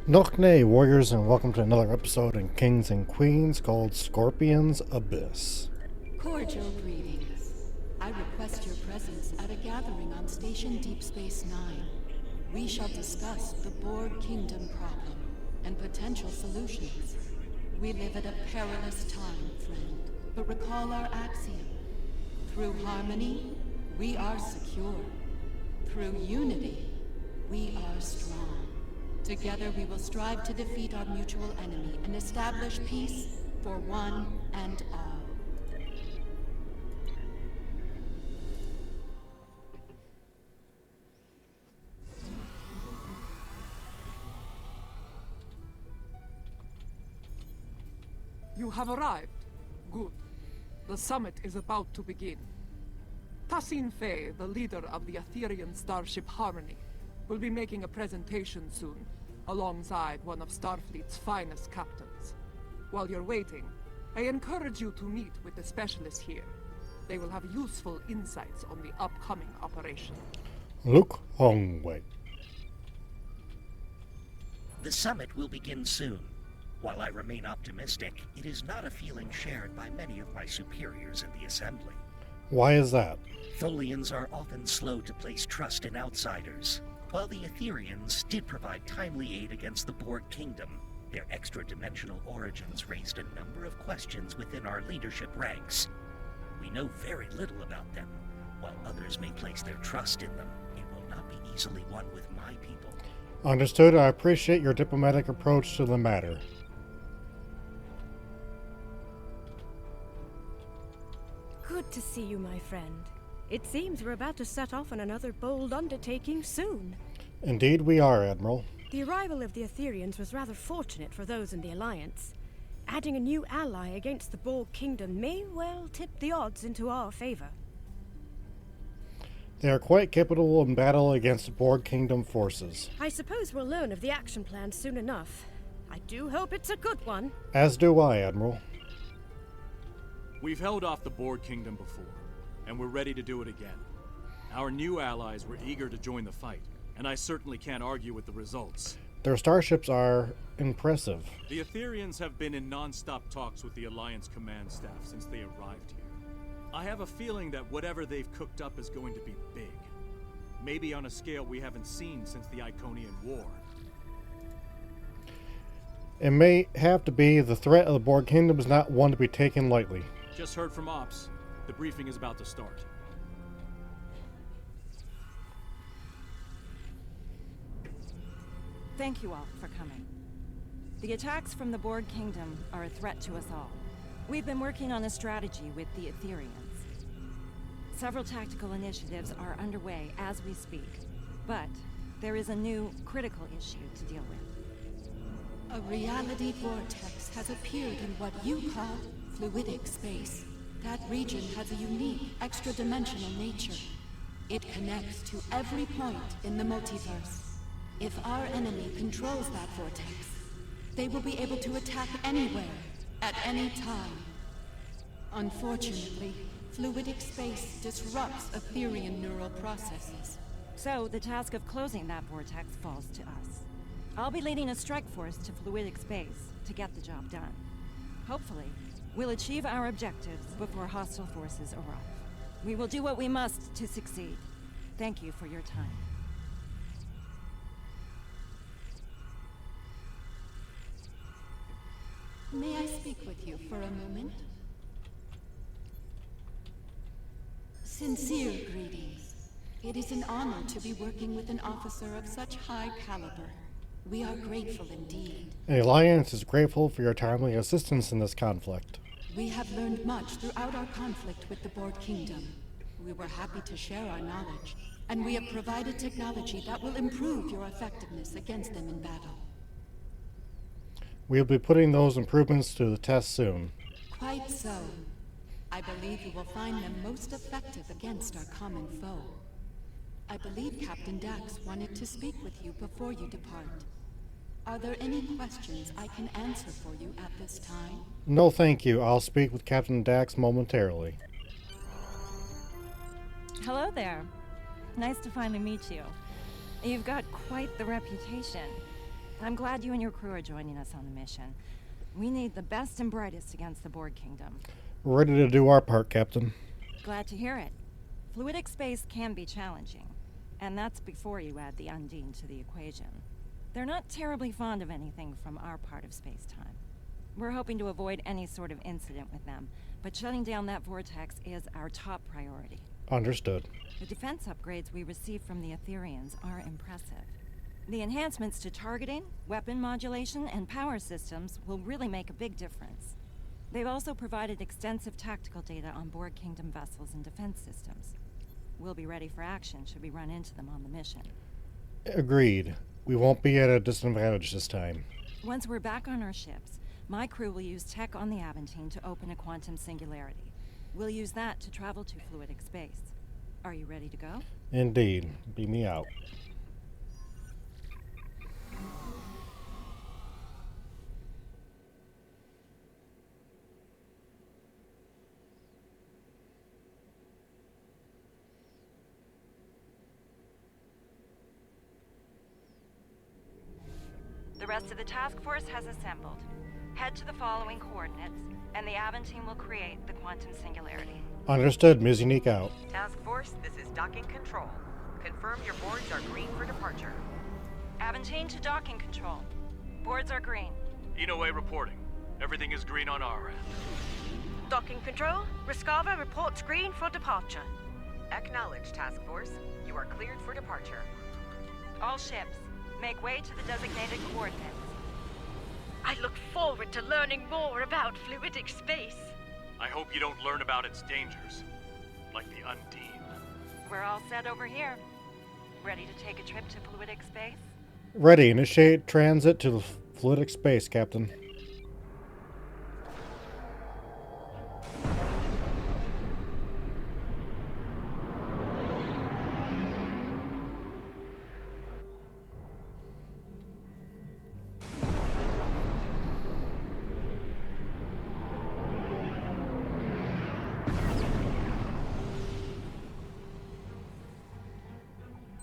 Nokne warriors, and welcome to another episode in Kings and Queens called Scorpion's Abyss. Cordial greetings. I request your presence at a gathering on Station Deep Space Nine. We shall discuss the Borg Kingdom problem and potential solutions. We live at a perilous time, friend, but recall our axiom. Through harmony, we are secure. Through unity, we are strong. Together we will strive to defeat our mutual enemy and establish peace for one and all. You have arrived. Good. The summit is about to begin. Tassin Fey, the leader of the Aetherian starship Harmony, will be making a presentation soon, alongside one of Starfleet's finest captains. While you're waiting, I encourage you to meet with the specialists here. They will have useful insights on the upcoming operation. Luke Hongwei. The summit will begin soon. While I remain optimistic, it is not a feeling shared by many of my superiors in the Assembly. Why is that? Tholians are often slow to place trust in outsiders. While the Aetherians did provide timely aid against the Borg Kingdom, their extra-dimensional origins raised a number of questions within our leadership ranks. We know very little about them. While others may place their trust in them, it will not be easily won with my people. Understood. I appreciate your diplomatic approach to the matter. Good to see you, my friend. It seems we're about to set off on another bold undertaking soon. Indeed we are, Admiral. The arrival of the Aetherians was rather fortunate for those in the Alliance. Adding a new ally against the Borg Kingdom may well tip the odds into our favor. They are quite capable in battle against the Borg Kingdom forces. I suppose we'll learn of the action plan soon enough. I do hope it's a good one. As do I, Admiral. We've held off the Borg Kingdom before, and we're ready to do it again. Our new allies were eager to join the fight, and I certainly can't argue with the results. Their starships are impressive. The Aetherians have been in non-stop talks with the Alliance command staff since they arrived here. I have a feeling that whatever they've cooked up is going to be big. Maybe on a scale we haven't seen since the Iconian War. It may have to be. The threat of the Borg Kingdom is not one to be taken lightly. Just heard from Ops. The briefing is about to start. Thank you all for coming. The attacks from the Borg Kingdom are a threat to us all. We've been working on a strategy with the Aetherians. Several tactical initiatives are underway as we speak, but there is a new critical issue to deal with. A reality vortex has appeared in what you call fluidic space. That region has a unique, extra-dimensional nature. It connects to every point in the multiverse. If our enemy controls that vortex, they will be able to attack anywhere, at any time. Unfortunately, fluidic space disrupts Aetherian neural processes. So the task of closing that vortex falls to us. I'll be leading a strike force to fluidic space to get the job done. Hopefully, we'll achieve our objectives before hostile forces arrive. We will do what we must to succeed. Thank you for your time. May I speak with you for a moment? Sincere greetings. It is an honor to be working with an officer of such high caliber. We are grateful indeed. The Alliance is grateful for your timely assistance in this conflict. We have learned much throughout our conflict with the Borg Kingdom. We were happy to share our knowledge, and we have provided technology that will improve your effectiveness against them in battle. We'll be putting those improvements to the test soon. Quite so. I believe you will find them most effective against our common foe. I believe Captain Dax wanted to speak with you before you depart. Are there any questions I can answer for you at this time? No, thank you. I'll speak with Captain Dax momentarily. Hello there. Nice to finally meet you. You've got quite the reputation. I'm glad you and your crew are joining us on the mission. We need the best and brightest against the Borg Kingdom. Ready to do our part, Captain. Glad to hear it. Fluidic space can be challenging, and that's before you add the Undine to the equation. They're not terribly fond of anything from our part of space-time. We're hoping to avoid any sort of incident with them, but shutting down that vortex is our top priority. Understood. The defense upgrades we received from the Etherians are impressive. The enhancements to targeting, weapon modulation, and power systems will really make a big difference. They've also provided extensive tactical data on Borg Kingdom vessels and defense systems. We'll be ready for action should we run into them on the mission. Agreed. We won't be at a disadvantage this time. Once we're back on our ships, my crew will use tech on the Aventine to open a quantum singularity. We'll use that to travel to fluidic space. Are you ready to go? Indeed. Beam me out. The rest of the task force has assembled. Head to the following coordinates, and the Aventine will create the quantum singularity. Understood. Ms. Unique out. Task Force, this is docking control. Confirm your boards are green for departure. Aventine to docking control. Boards are green. Inoue reporting. Everything is green on our end. Docking control, Rescava reports green for departure. Acknowledge, Task Force. You are cleared for departure. All ships, make way to the designated coordinates. I look forward to learning more about fluidic space. I hope you don't learn about its dangers, like the Undine. We're all set over here. Ready to take a trip to fluidic space? Ready. Initiate transit to the fluidic space, Captain.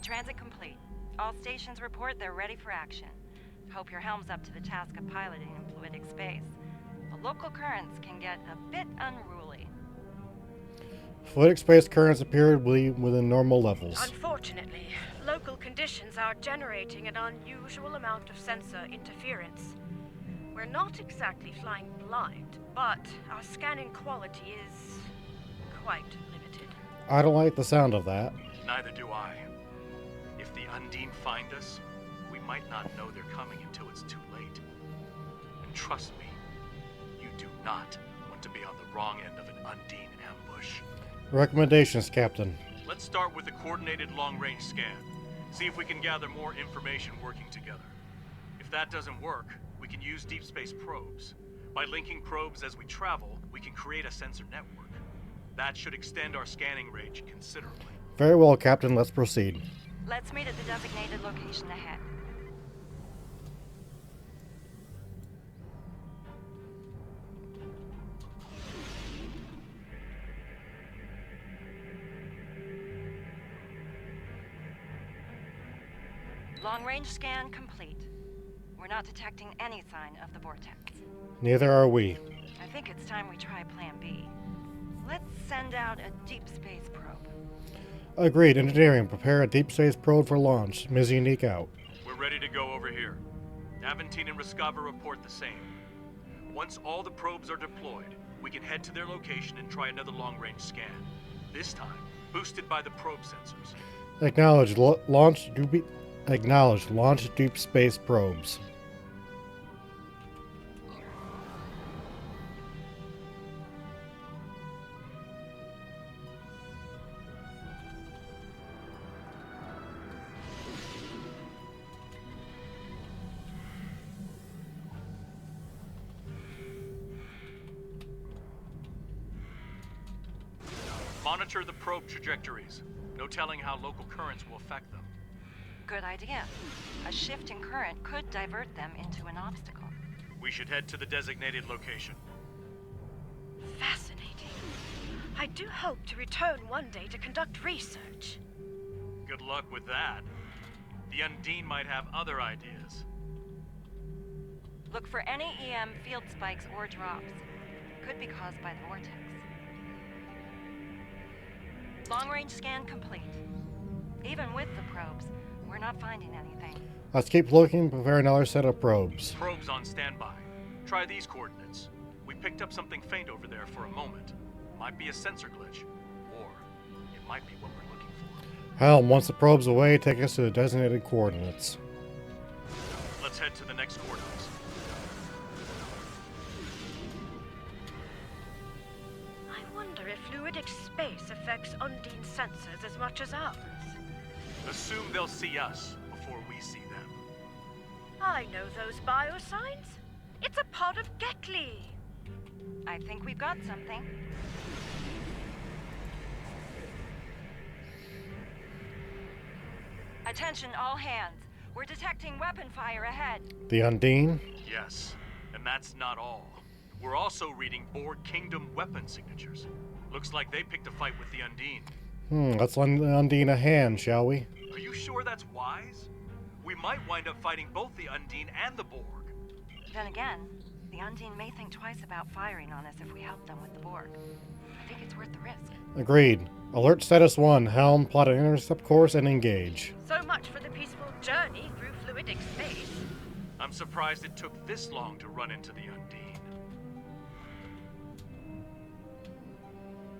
Transit complete. All stations report they're ready for action. Hope your helm's up to the task of piloting in fluidic space. The local currents can get a bit unruly. Fluidic space currents appear to be within normal levels. Unfortunately, local conditions are generating an unusual amount of sensor interference. We're not exactly flying blind, but our scanning quality is quite limited. I don't like the sound of that. Neither do I. If the Undine find us, we might not know they're coming until it's too late. And trust me, you do not want to be on the wrong end of an Undine ambush. Recommendations, Captain. Let's start with a coordinated long-range scan. See if we can gather more information working together. If that doesn't work, we can use deep space probes. By linking probes as we travel, we can create a sensor network. That should extend our scanning range considerably. Very well, Captain. Let's proceed. Let's meet at the designated location ahead. Long-range scan complete. We're not detecting any sign of the vortex. Neither are we. I think it's time we try Plan B. Let's send out a deep space probe. Agreed. Engineering. Prepare a deep space probe for launch. Ms. Unique out. We're ready to go over here. Aventine and Rescava report the same. Once all the probes are deployed, we can head to their location and try another long-range scan. This time, boosted by the probe sensors. Acknowledge. Acknowledge. Launch deep space probes. Monitor the probe trajectories. No telling how local currents will affect them. Good idea. A shift in current could divert them into an obstacle. We should head to the designated location. Fascinating. I do hope to return one day to conduct research. Good luck with that. The Undine might have other ideas. Look for any EM field spikes or drops. Could be caused by the vortex. Long-range scan complete. Even with the probes, we're not finding anything. Let's keep looking, prepare another set of probes. Probes on standby. Try these coordinates. We picked up something faint over there for a moment. Might be a sensor glitch. Or it might be what we're looking for. Helm, once the probe's away, take us to the designated coordinates. Let's head to the next coordinates. I wonder if fluidic space affects Undine's sensors as much as ours. Assume they'll see us before we see them. I know those biosigns. It's a part of Gekli. I think we've got something. Attention all hands. We're detecting weapon fire ahead. The Undine? Yes, and that's not all. We're also reading Borg Kingdom weapon signatures. Looks like they picked a fight with the Undine. Let's lend the Undine a hand, shall we? Are you sure that's wise? We might wind up fighting both the Undine and the Borg. Then again, the Undine may think twice about firing on us if we help them with the Borg. I think it's worth the risk. Agreed. Alert status 1. Helm, plot an intercept course and engage. So much for the peaceful journey through fluidic space. I'm surprised it took this long to run into the Undine.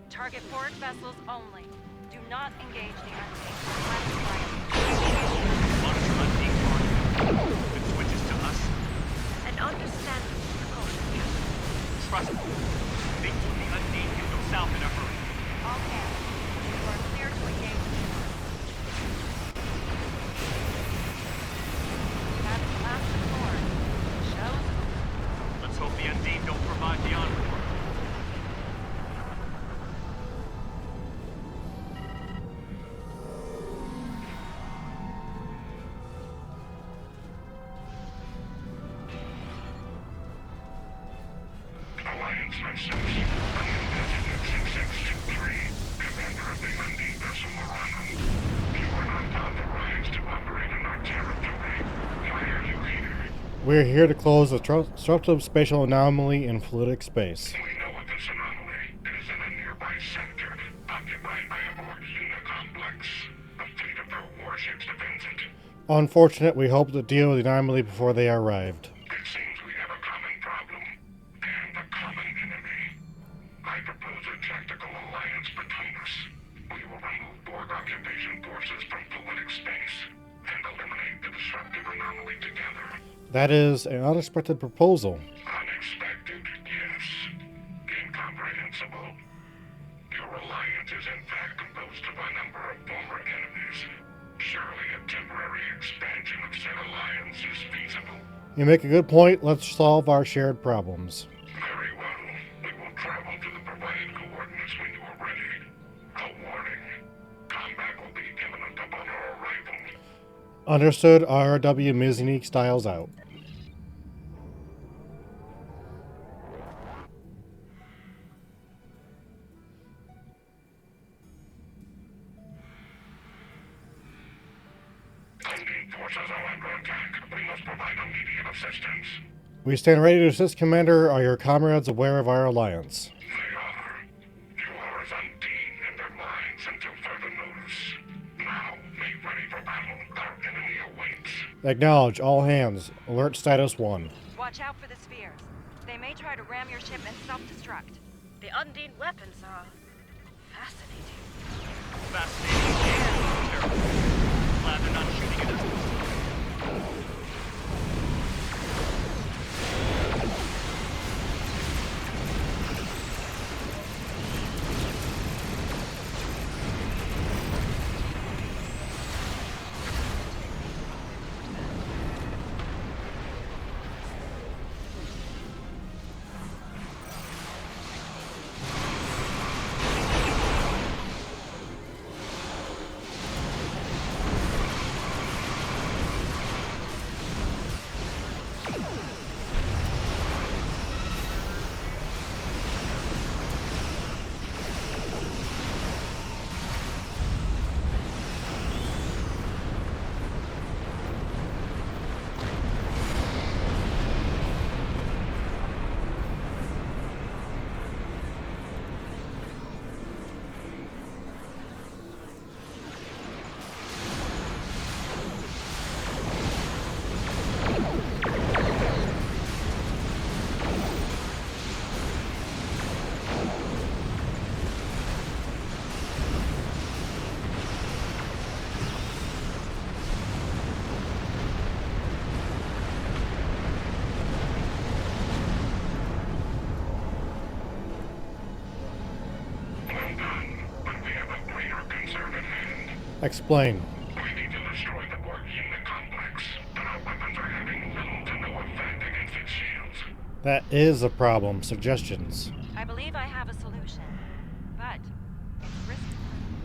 Target Borg vessels only. Do not engage the Undine. Monitor Undine target. If it switches to us, An understandable precaution, Captain. trust me. Things with the Undine can go south in a hurry. All hands. You are clear to engage the shore. That's the last report. Show's over. Let's hope the Undine don't provide the encore. Alliance Message. Unidentified 6623, Commander of the Undine vessel Moranum. You are not authorized to operate in our territory. Why are you here? We're here to close the disruptive spatial anomaly in fluidic space. We know of this anomaly. It is in a nearby sector, occupied by a Borg unit complex. A fleet of their warships defends it. Unfortunate, we hope to deal with the anomaly before they arrived. It seems we have a common problem, and a common enemy. I propose a tactical alliance between us. We will remove Borg occupation forces from fluidic space, and eliminate the disruptive anomaly together. That is an unexpected proposal. Unexpected, yes. Incomprehensible. Your alliance is in fact composed of a number of former enemies. Surely a temporary expansion of said alliance is feasible. You make a good point. Let's solve our shared problems. Very well. We will travel to the provided coordinates when you are ready. A warning. Combat will be imminent upon our arrival. Understood. RW Mizunique styles out. Undine forces are under attack. We must provide immediate assistance. We stand ready to assist, Commander. Are your comrades aware of our alliance? They are. You are as Undine in their minds until further notice. Now, make ready for battle. Our enemy awaits. Acknowledge. All hands. Alert status 1. Watch out for the spheres. They may try to ram your ship and self-destruct. The Undine weapons are fascinating. Fascinating and terrible. Glad they're not shooting at us. Explain. We need to destroy the Borg unit complex, but our weapons are having little to no effect against its shields. That is a problem. Suggestions. I believe I have a solution, but it's risky.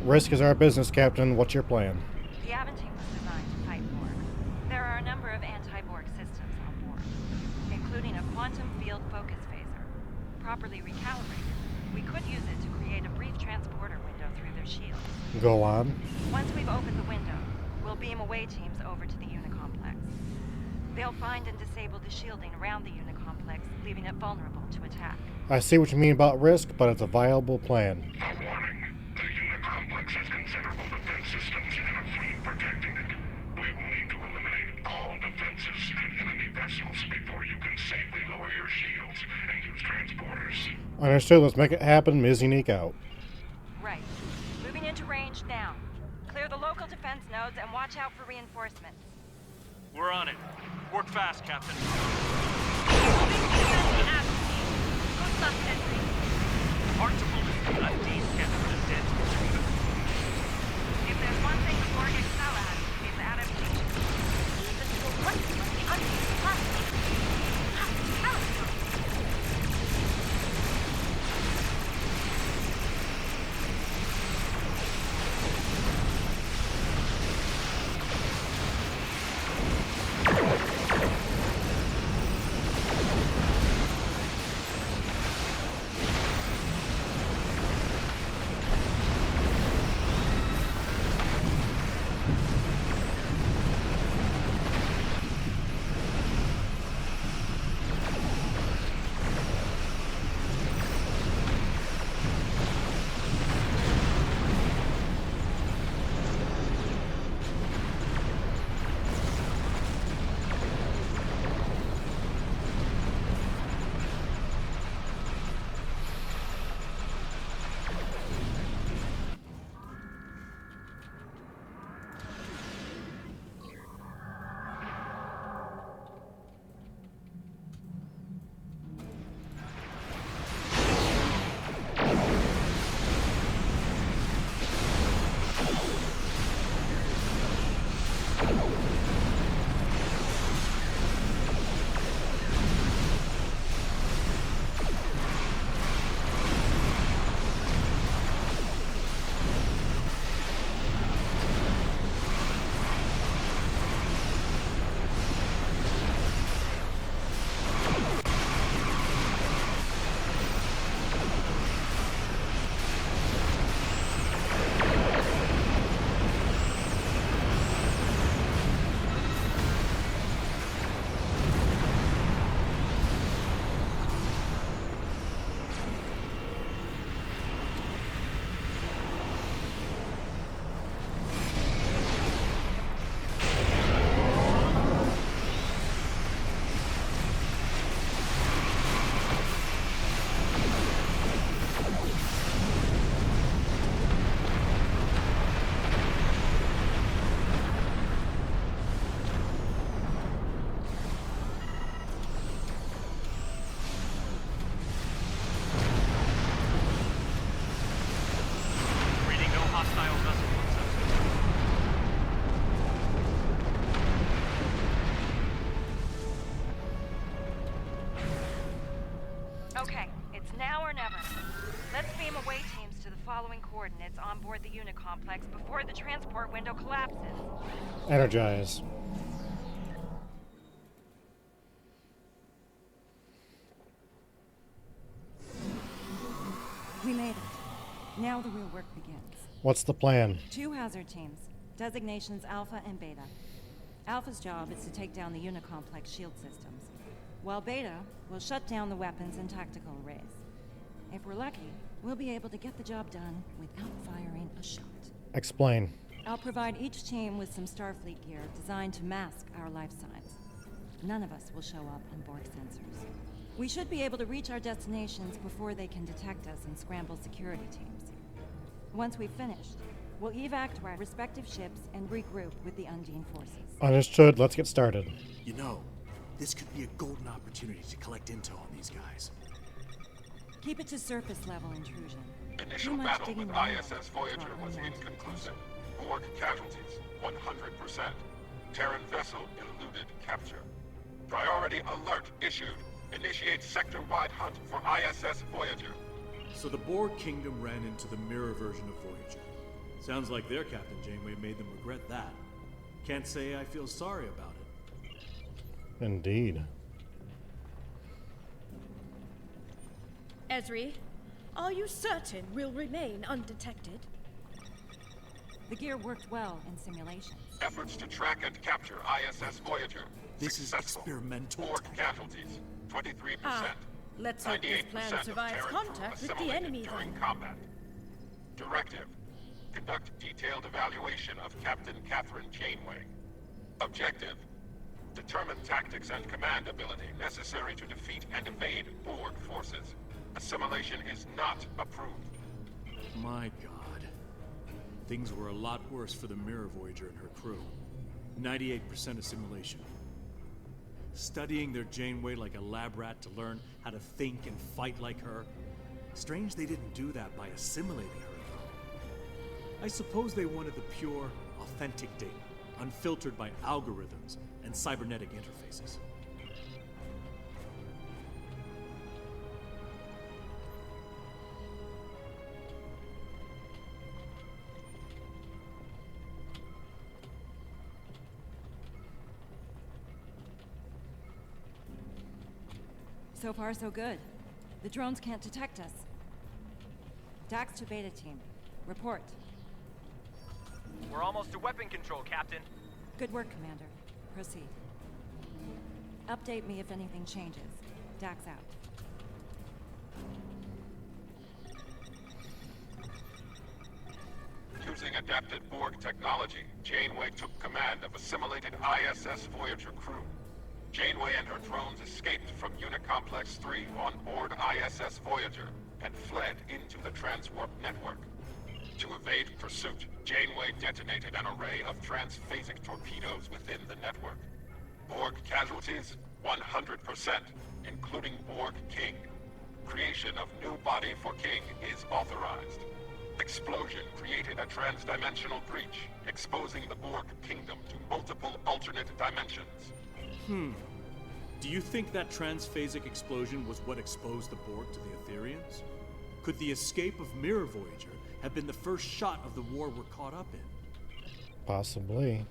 Risk is our business, Captain. What's your plan? The Aventine was designed to fight Borg. There are a number of anti-Borg systems on board, including a quantum field focus phaser. Properly recalibrated, we could use it to create a brief transporter window through their shields. Go on. Once we've opened the window, we'll beam away teams over to the Unicomplex. They'll find and disable the shielding around the Unicomplex, leaving it vulnerable to attack. I see what you mean about risk, but it's a viable plan. A warning. The unit complex has considerable defense systems and a fleet protecting it. We will need to eliminate all defenses and enemy vessels before you can safely lower your shields and use transporters. Understood. Let's make it happen. Ms. Unique out. Right. Moving into range now. Clear the local defense nodes and watch out for reinforcements. We're on it. Work fast, Captain. Hard to believe that these cannons are dead. If there's one thing the Borg excel at, it's adaptation. Even to a place like the unused plastic. Okay, it's now or never. Let's beam away teams to the following coordinates on board the Unicomplex before the transport window collapses. Energize. We made it. Now the real work begins. What's the plan? 2 hazard teams, designations Alpha and Beta. Alpha's job is to take down the Unicomplex shield systems, while Beta will shut down the weapons and tactical arrays. If we're lucky, we'll be able to get the job done without firing a shot. Explain. I'll provide each team with some Starfleet gear designed to mask our life signs. None of us will show up on Borg sensors. We should be able to reach our destinations before they can detect us and scramble security teams. Once we've finished, we'll evac to our respective ships and regroup with the Undine forces. Understood. Let's get started. You know, this could be a golden opportunity to collect intel on these guys. Keep it to surface level intrusion. Initial Too much battle digging with around ISS is Voyager not was unwanted inconclusive. Borg casualties, 100%. Terran vessel eluded capture. Priority alert issued. Initiate sector-wide hunt for ISS Voyager. So the Borg Kingdom ran into the mirror version of Voyager. Sounds like their Captain Janeway made them regret that. Can't say I feel sorry about it. Indeed. Ezri, are you certain we'll remain undetected? The gear worked well in simulations. Efforts to track and capture ISS Voyager. This is Successful. experimental. Borg casualties, 23%. Let's hope this 98% plan of survives Terran crew contact with the assimilated enemy during then. combat. Directive. Conduct detailed evaluation of Captain Catherine Janeway. Objective. Determine tactics and command ability necessary to defeat and evade Borg forces. Assimilation is not approved. My god. Things were a lot worse for the Mirror Voyager and her crew. 98% assimilation. Studying their Janeway like a lab rat to learn how to think and fight like her. Strange they didn't do that by assimilating her, though. I suppose they wanted the pure, authentic data, unfiltered by algorithms and cybernetic interfaces. So far, so good. The drones can't detect us. Dax to Beta Team. Report. We're almost to weapon control, Captain. Good work, Commander. Proceed. Update me if anything changes. Dax out. Using adapted Borg technology, Janeway took command of assimilated ISS Voyager crew. Janeway and her drones escaped from Unicomplex 3 on board ISS Voyager and fled into the transwarp network. To evade pursuit, Janeway detonated an array of transphasic torpedoes within the network. Borg casualties, 100%, including Borg King. Creation of new body for King is authorized. Explosion created a transdimensional breach, exposing the Borg Kingdom to multiple alternate dimensions. Do you think that transphasic explosion was what exposed the Borg to the Aetherians? Could the escape of Mirror Voyager have been the first shot of the war we're caught up in? Possibly.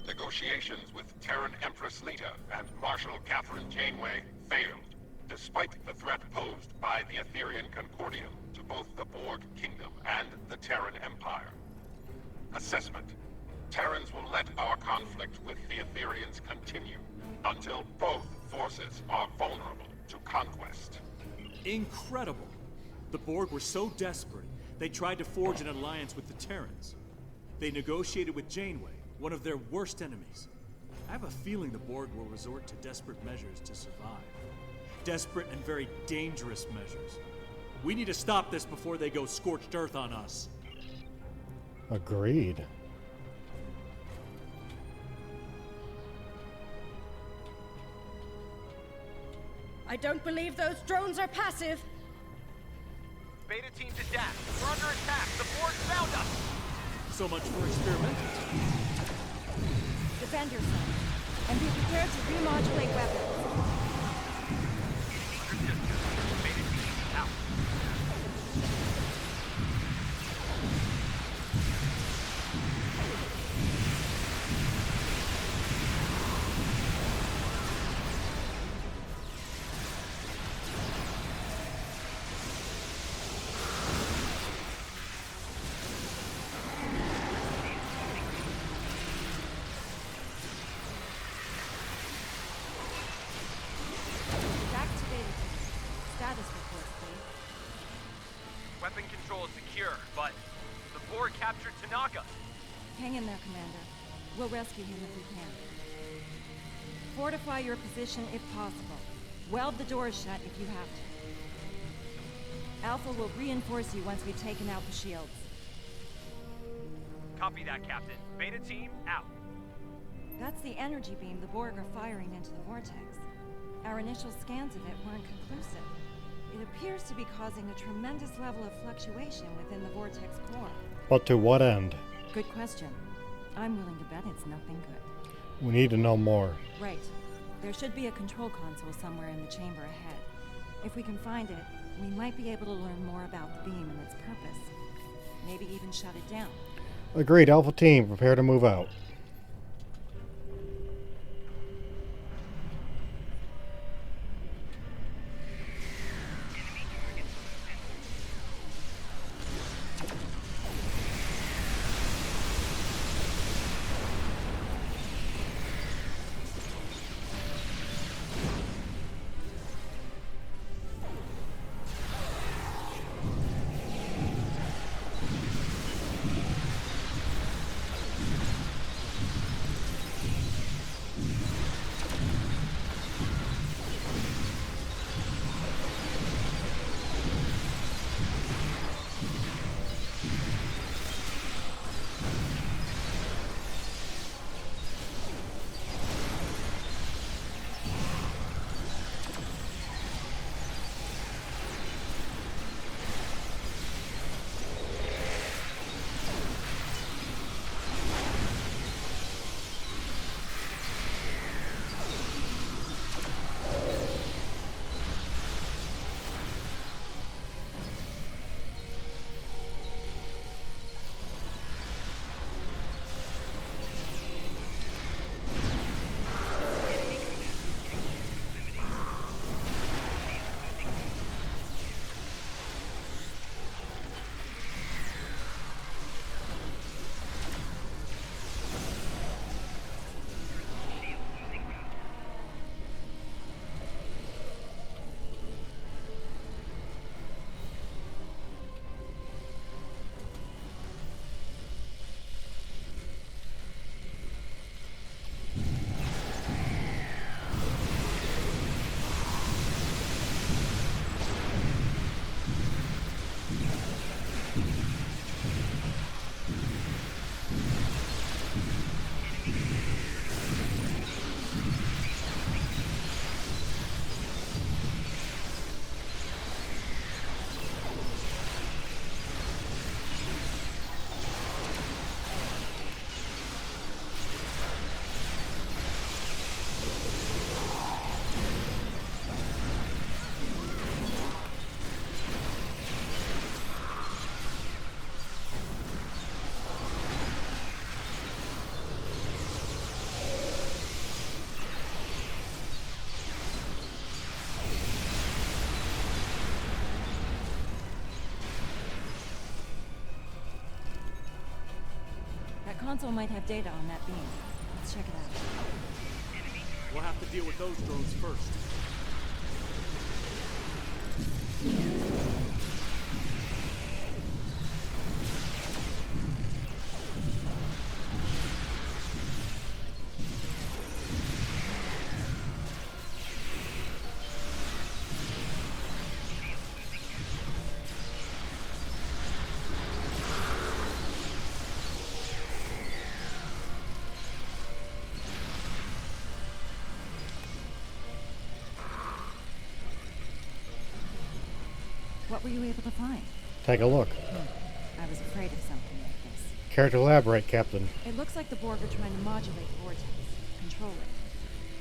Negotiations with Terran Empress Lita and Marshal Catherine Janeway failed, despite the threat posed by the Aetherian Concordium to both the Borg Kingdom and the Terran Empire. Assessment. Terrans will let our conflict with the Aetherians continue until both forces are vulnerable to conquest. Incredible! The Borg were so desperate, they tried to forge an alliance with the Terrans. They negotiated with Janeway, one of their worst enemies. I have a feeling the Borg will resort to desperate measures to survive. Desperate and very dangerous measures. We need to stop this before they go scorched earth on us. Agreed. I don't believe those drones are passive. Beta Team to Dax. We're under attack. The Borg found us. So much for experimental. Defend yourself, and be prepared to remodulate weapons. Beta Team out. Back to Beta Team. Status report, please. Weapon control is secure, but the Borg captured Tanaka. Hang in there, Commander. We'll rescue him if we can. Fortify your position if possible. Weld the doors shut if you have to. Alpha will reinforce you once we've taken out the shields. Copy that, Captain. Beta team, out. That's the energy beam the Borg are firing into the vortex. Our initial scans of it weren't conclusive. It appears to be causing a tremendous level of fluctuation within the vortex core. But to what end? Good question. I'm willing to bet it's nothing good. We need to know more. Right. There should be a control console somewhere in the chamber ahead. If we can find it, we might be able to learn more about the beam and its purpose. Maybe even shut it down. Agreed. Alpha Team, prepare to move out. Console might have data on that beam. Let's check it out. We'll have to deal with those drones first. What were you able to find? Take a look. I was afraid of something like this. Care to elaborate, Captain? It looks like the Borg are trying to modulate the vortex, control it.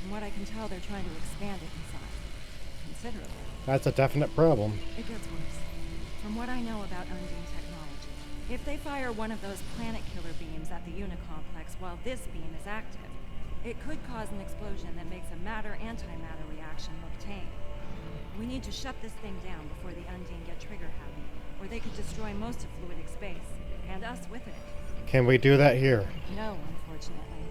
From what I can tell, they're trying to expand it inside. Considerably. That's a definite problem. It gets worse. From what I know about Undine technology, if they fire one of those planet killer beams at the Unicomplex while this beam is active, it could cause an explosion that makes a matter-antimatter reaction look tame. We need to shut this thing down before the Undine get trigger-happy, or they could destroy most of fluidic space, and us with it. Can we do that here? No, unfortunately.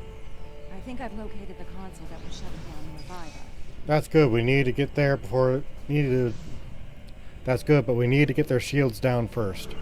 I think I've located the console that was shut down nearby, though. That's good. We need to get there before... That's good, but we need to get their shields down first.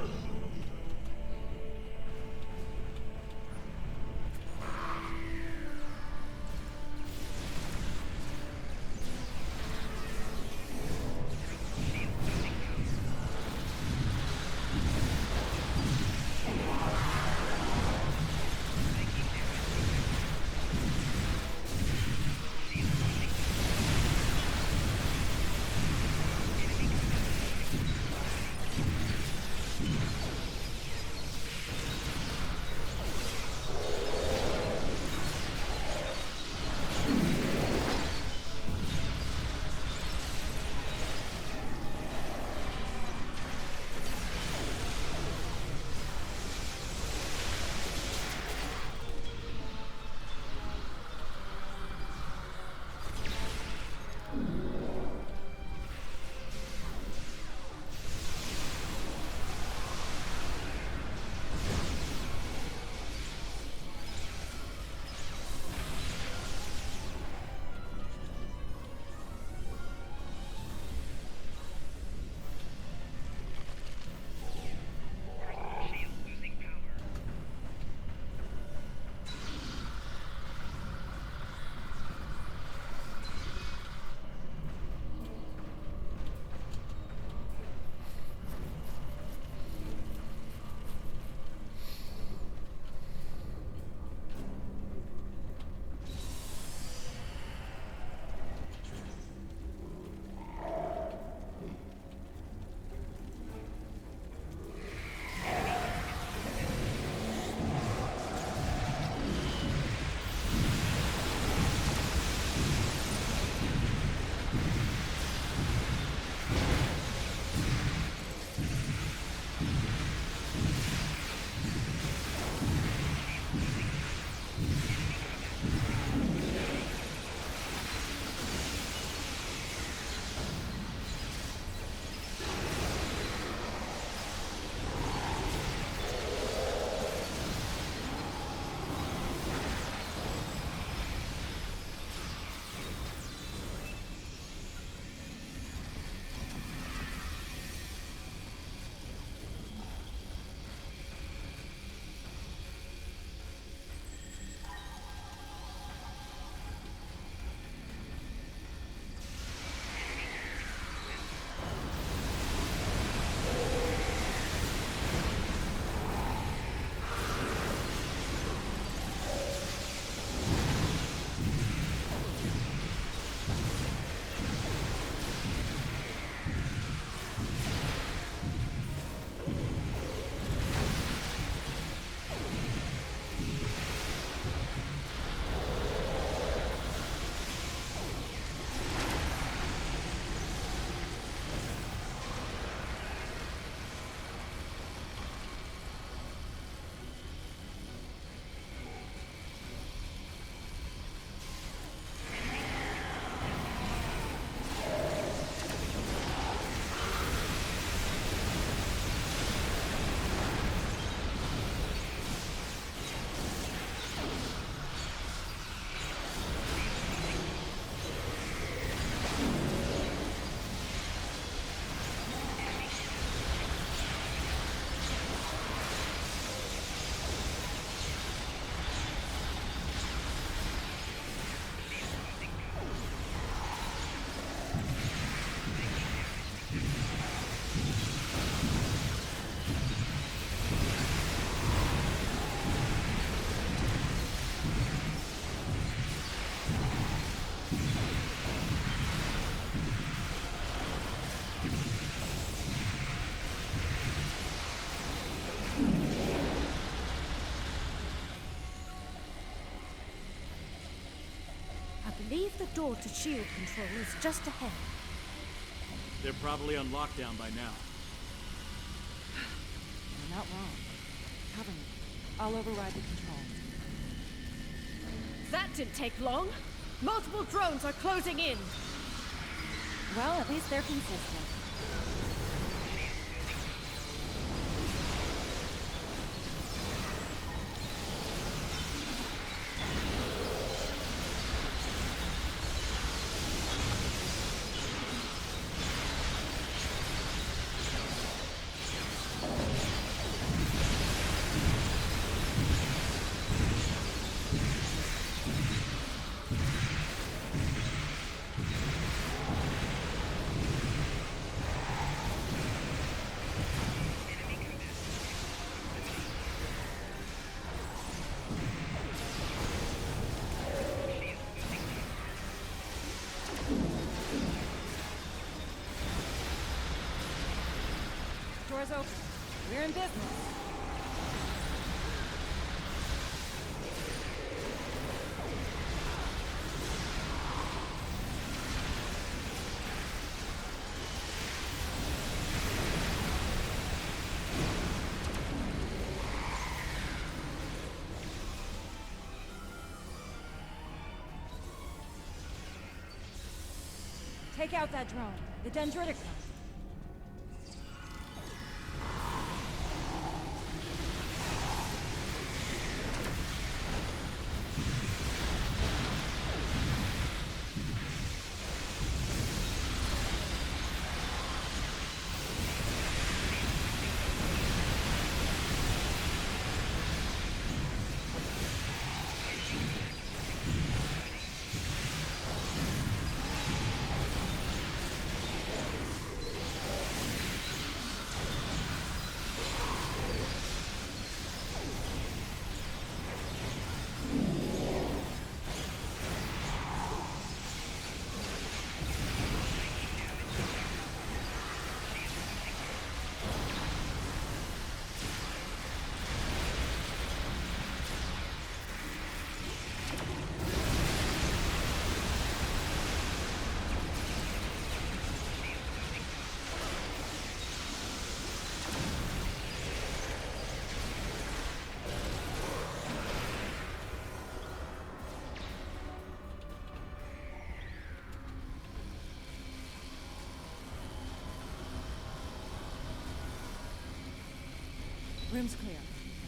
believe the door to shield control is just ahead. They're probably on lockdown by now. You're not wrong. Cover me. I'll override the controls. That didn't take long. Multiple drones are closing in. Well, at least they're consistent. Doors open. We're in business. Take out that drone. The dendritic one. Room's clear.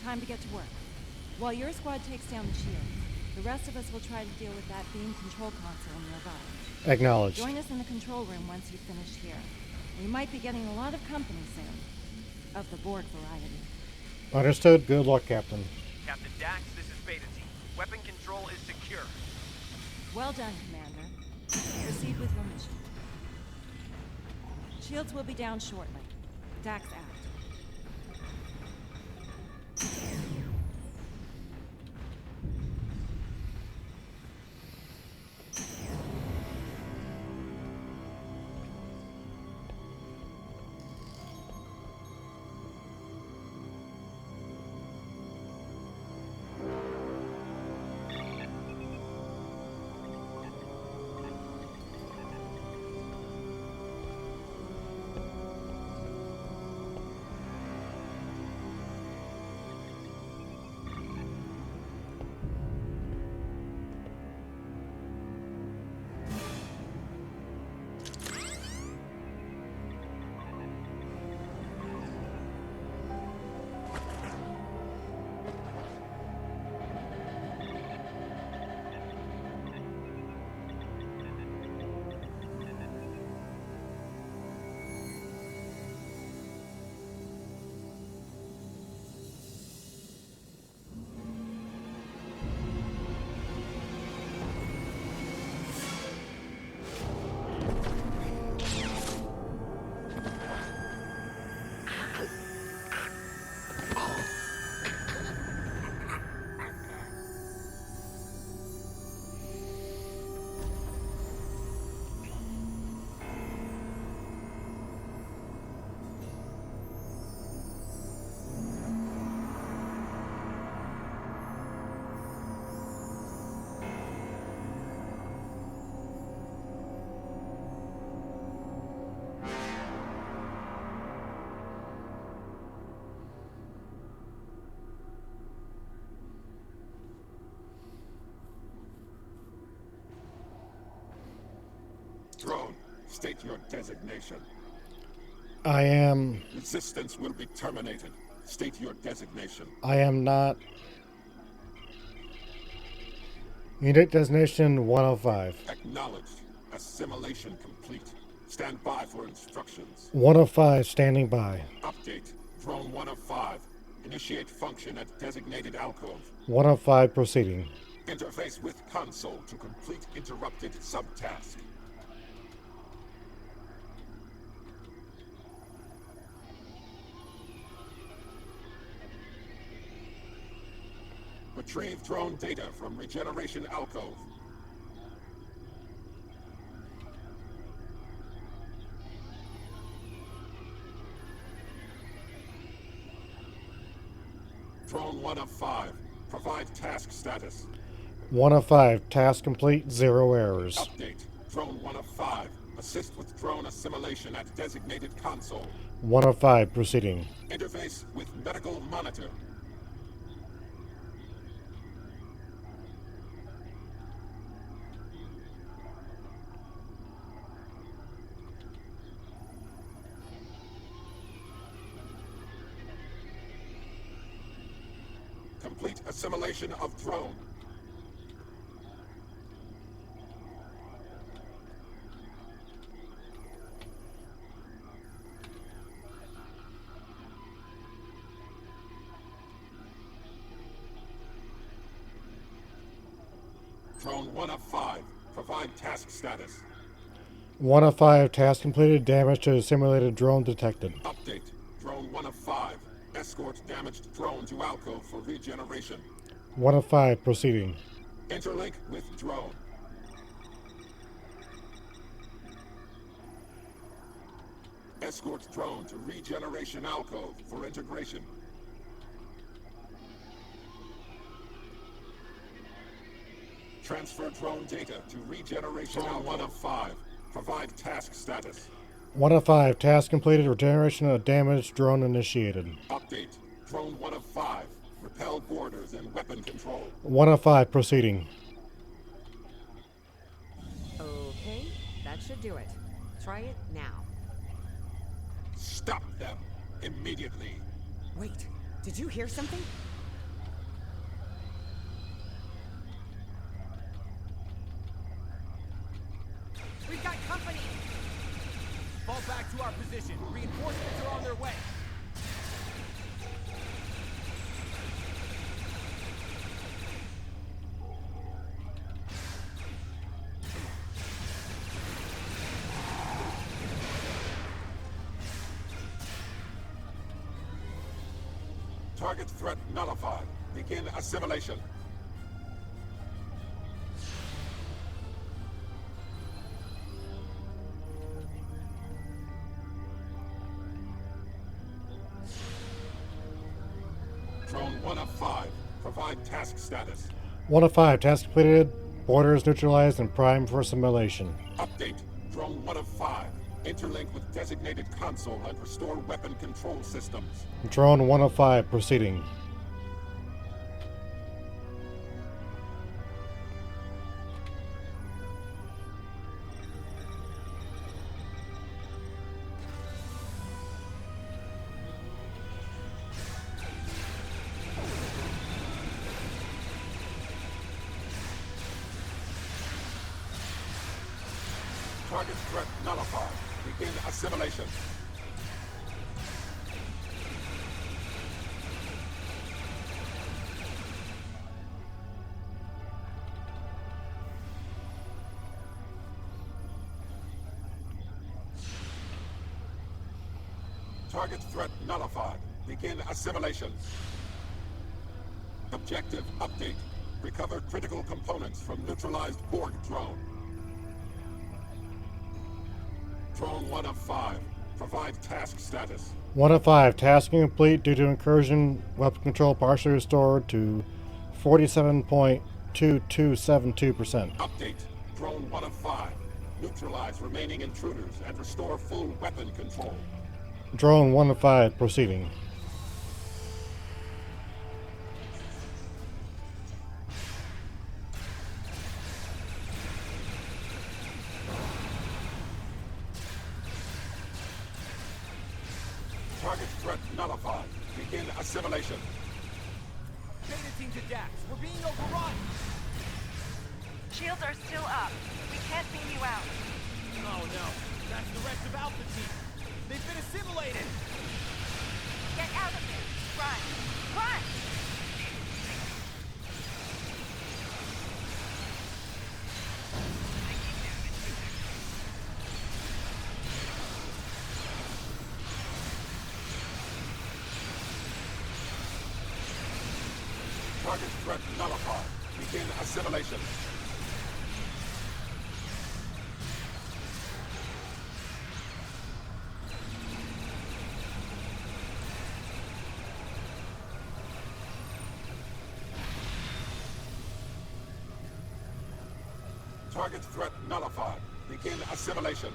Time to get to work. While your squad takes down the shield, the rest of us will try to deal with that beam control console nearby. Acknowledged. Join us in the control room once you've finished here. We might be getting a lot of company soon. Of the Borg variety. Understood. Good luck, Captain. Captain Dax, this is Beta Team. Weapon control is secure. Well done, Commander. Proceed with your mission. Shields will be down shortly. Dax out. State your designation. I am... Resistance will be terminated. State your designation. I am not... Unit designation 105. Acknowledged. Assimilation complete. Stand by for instructions. 105 standing by. Update. Drone 105. Initiate function at designated alcove. 105 proceeding. Interface with console to complete interrupted subtask. Retrieve drone data from regeneration alcove. Drone 1 of 5. Provide task status. 105 task complete, 0 errors. Update. Drone 1 of 5. Assist with drone assimilation at designated console. 105 proceeding. Interface with medical monitor. Complete assimilation of drone. Drone 1 of 5. Provide task status. 105 task completed, damage to simulated drone detected. Update. Drone 1 of 5. Escort damaged drone to alcove for regeneration. 105 proceeding. Interlink with drone. Escort drone to regeneration alcove for integration. Transfer drone data to regeneration alcove. 1 of 5. Provide task status. 105 task completed, regeneration of damaged drone initiated. Update. Drone 1 of 5. Repel borders and weapon control. 105 proceeding. Okay, that should do it. Try it now. Stop them immediately. Wait, did you hear something? We've got company! Fall back to our position. Reinforcements are on their way. Target threat nullified. Begin assimilation. Drone 1 of 5. Provide task status. 105 task completed, borders neutralized and primed for assimilation. Update. Drone 1 of 5. Interlink with designated console and restore weapon control systems. Drone 105 proceeding. Target threat nullified. Begin assimilation. Target threat nullified. Begin assimilation. Objective update. Recover critical components from neutralized Borg drone. Drone 1 of 5. Provide task status. 105 task complete due to incursion. Weapon control partially restored to 47.2272%. Update. Drone 1 of 5. Neutralize remaining intruders and restore full weapon control. Drone 105 proceeding. nullified. Begin assimilation. Beta team to Dax. We're being overrun. Shields are still up. We can't beam you out. Oh no. That's the rest of Alpha Team. They've been assimilated. Get out of here. Run. Run! Target threat nullified. Begin assimilation. Target threat nullified. Begin assimilation.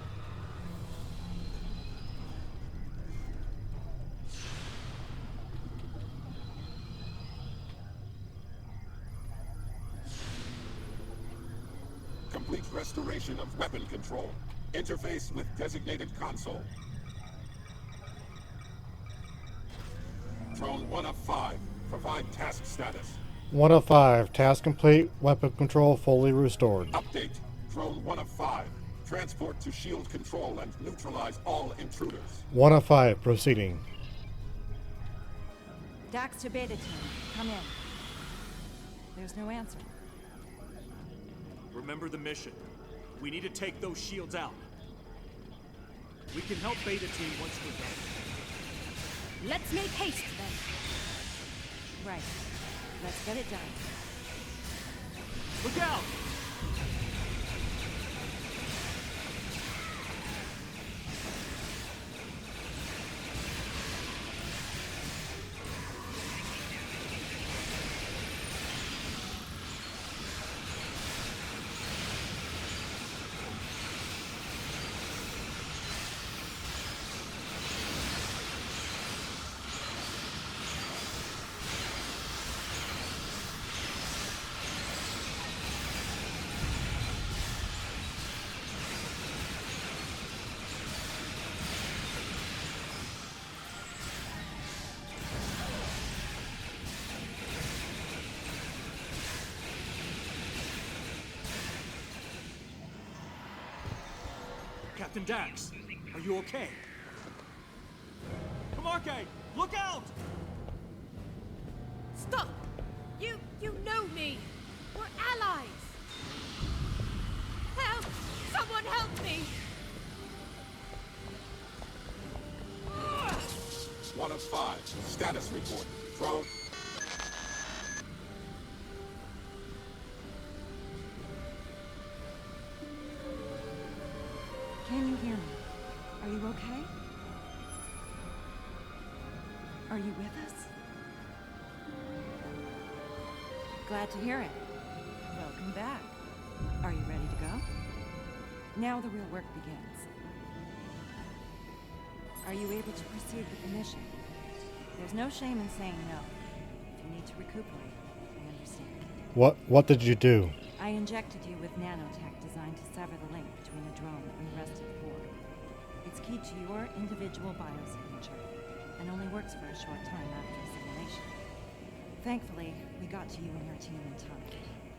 Complete restoration of weapon control. Interface with designated console. Drone 1 of 5. Provide task status. 1 of 5. Task complete. Weapon control fully restored. Update. Drone 1 of 5. Transport to shield control and neutralize all intruders. 1 of 5. Proceeding. Dax to Beta Team. Come in. There's no answer. Remember the mission. We need to take those shields out. We can help Beta Team once we're done. Let's make haste then. Right. Let's get it done. Look out! Captain Dax, are you okay? Kamarke, look out! Stop! You know me! We're allies! Help! Someone help me! 1 of 5. Status report. Drone. Can you hear me? Are you okay? Are you with us? Glad to hear it. Welcome back. Are you ready to go? Now the real work begins. Are you able to proceed with the mission? There's no shame in saying no. If you need to recuperate, I understand. What did you do? I injected you with nanotech designed to sever the link between the drone and the rest of the board. It's key to your individual biosignature, and only works for a short time after assimilation. Thankfully, we got to you and your team in time.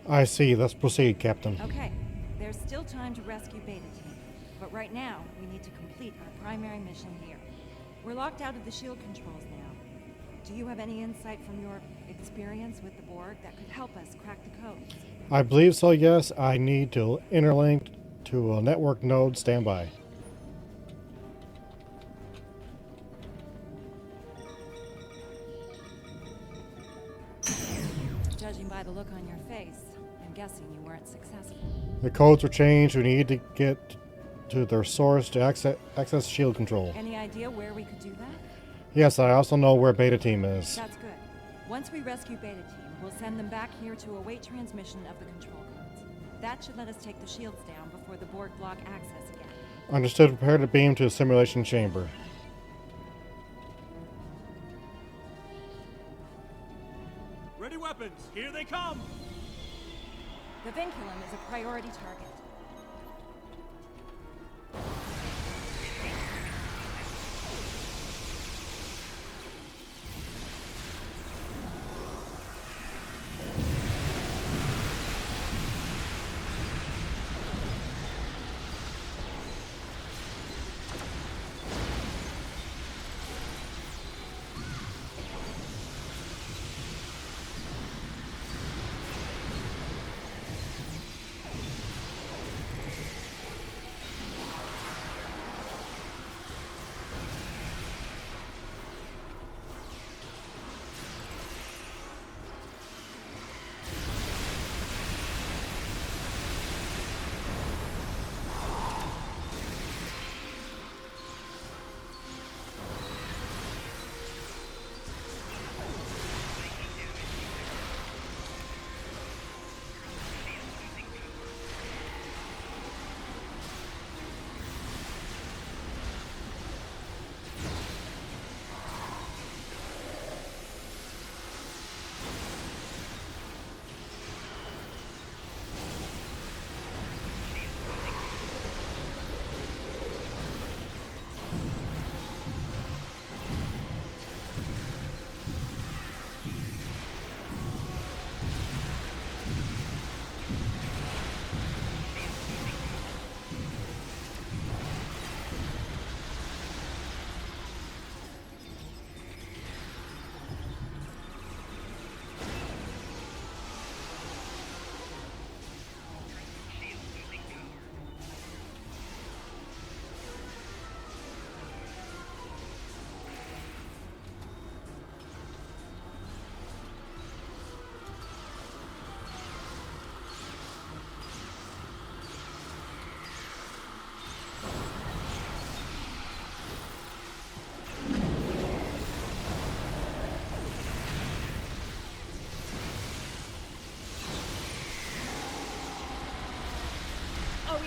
I see. Let's proceed, Captain. Okay, there's still time to rescue Beta Team, but right now, we need to complete our primary mission here. We're locked out of the shield controls now. Do you have any insight from your experience with the Borg that could help us crack the codes? I believe so, yes. I need to interlink to a network node. Standby. Judging by the look on your face, I'm guessing you weren't successful. The codes were changed. We need to get to their source to access shield control. Any idea where we could do that? Yes, I also know where Beta Team is. That's good. Once we rescue Beta Team, we'll send them back here to await transmission of the control codes. That should let us take the shields down before the Borg block access again. Understood. Prepare to beam to the simulation chamber. Ready weapons, here they come! The vinculum is a priority target.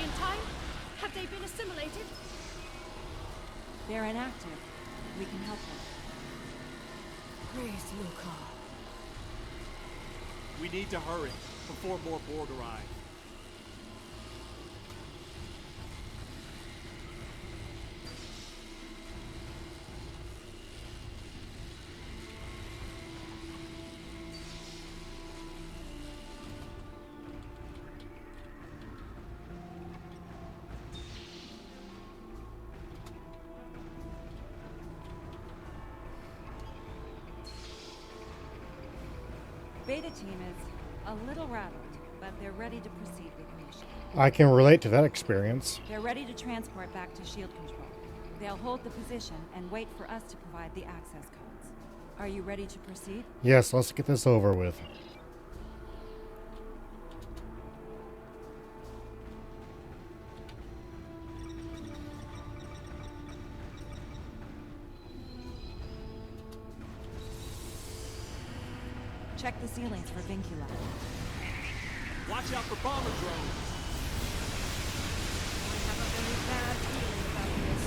recovery in time? Have they been assimilated? They're inactive. We can help them. Praise Luca. We need to hurry before more Borg arrive. Beta team is a little rattled, but they're ready to proceed with the mission. I can relate to that experience. They're ready to transport back to shield control. They'll hold the position and wait for us to provide the access codes. Are you ready to proceed? Yes, let's get this over with. Check the ceilings for vincula. Watch out for bomber drones. I have a very bad feeling about this.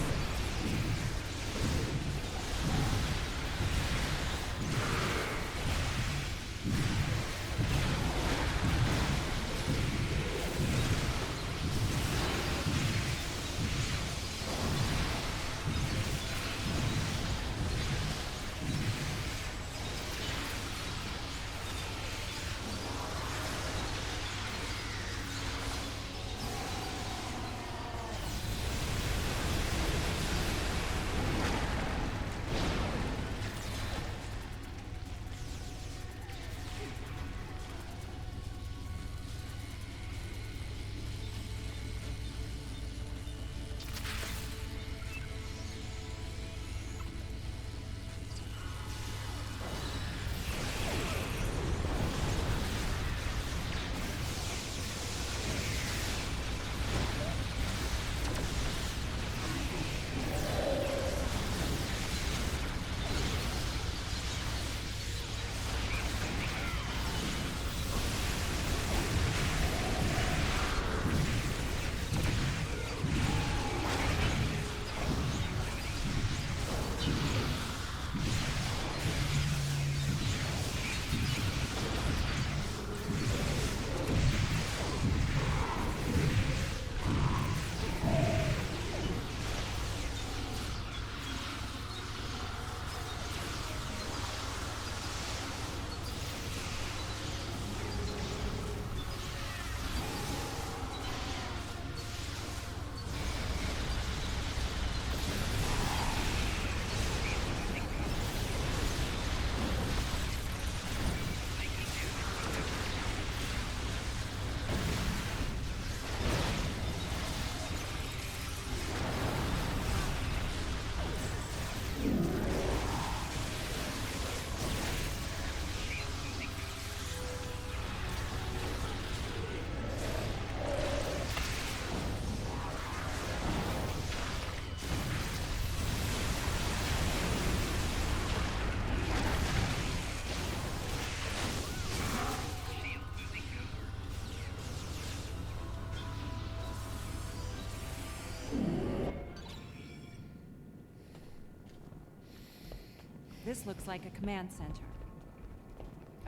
This looks like a command center.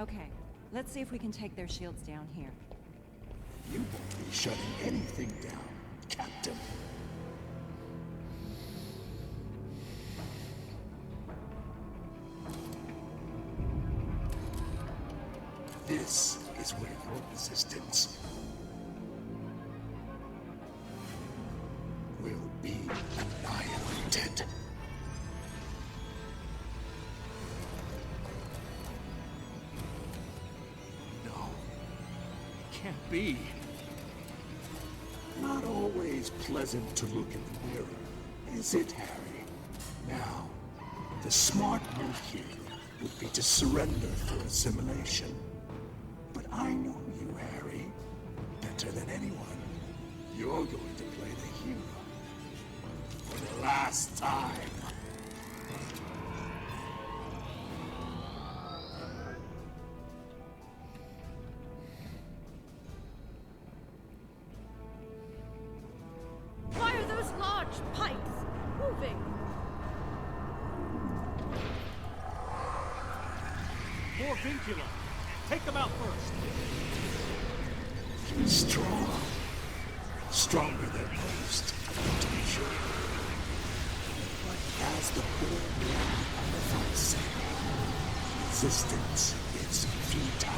Okay, let's see if we can take their shields down here. You won't be shutting anything down, Captain. This is where your resistance will be annihilated. No. It can't be. Not always pleasant to look in the mirror, is it, Harry? Now, the smart move here would be to surrender for assimilation. But I know you, Harry, better than anyone. You're going to play the hero for the last time. large pipes moving. More vincula. Take them out first. Strong. Stronger than most, to be sure. But as the Borg on the front said, resistance is futile.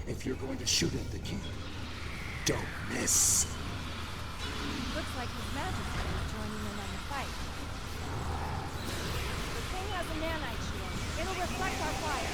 If you're going to shoot at the king, don't miss. Looks like His Majesty is joining in on the fight. The king has a nanite shield. It'll reflect our fire.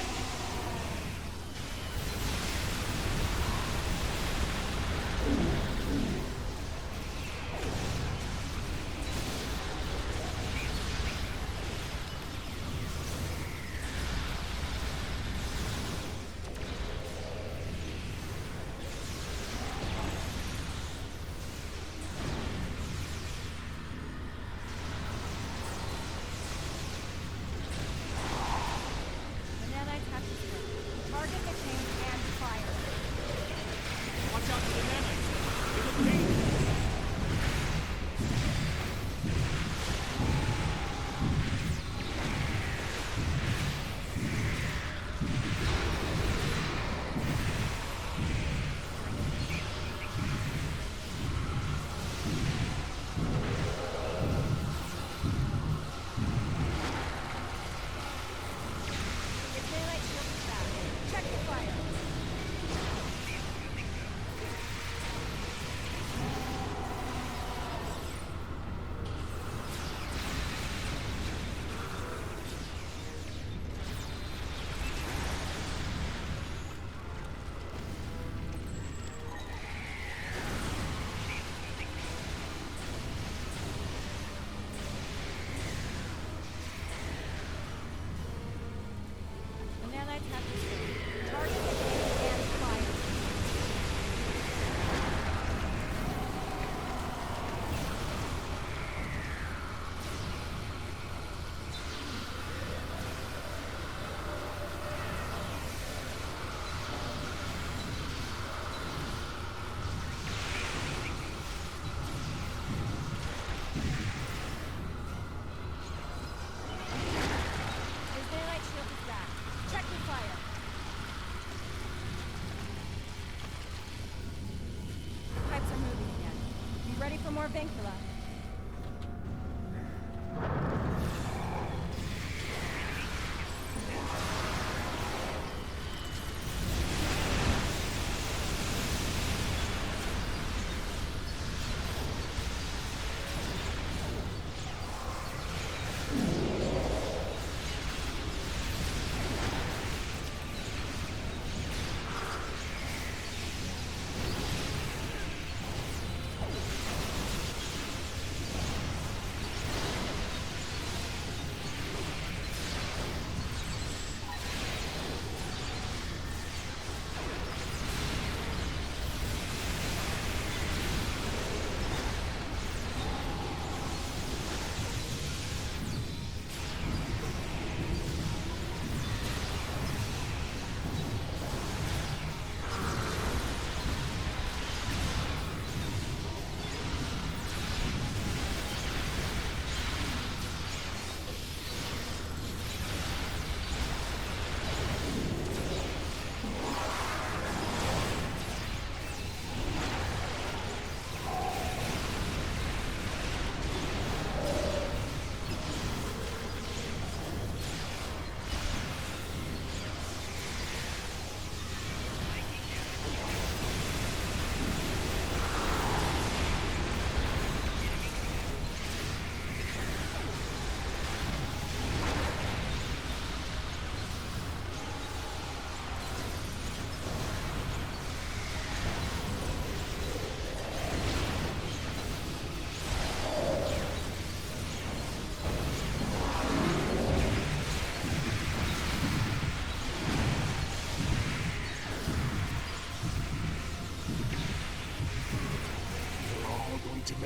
More vincula.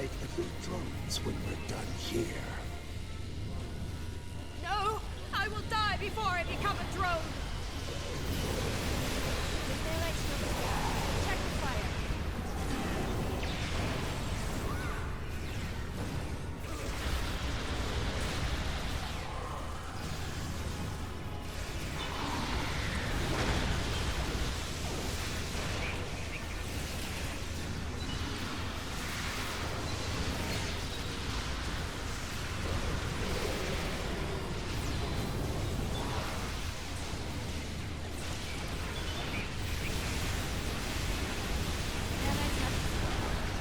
make elite drones when we're done here. No! I will die before I become a drone! The daylight shield is down. Check the fire.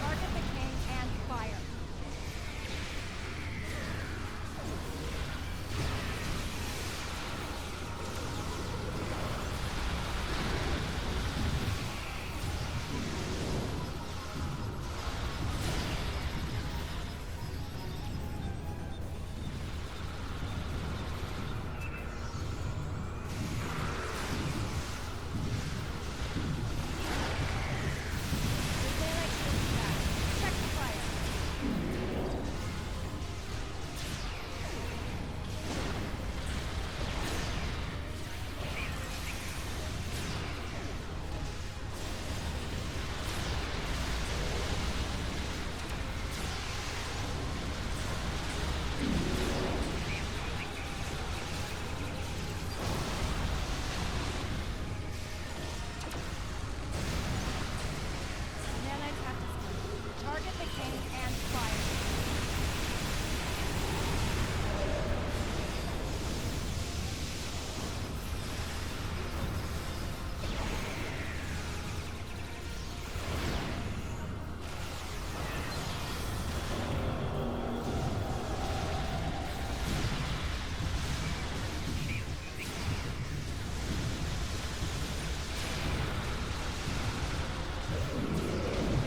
Target the king and fire. The daylight shield is down. Check the fire. Nanites have to split. Target the king and fire.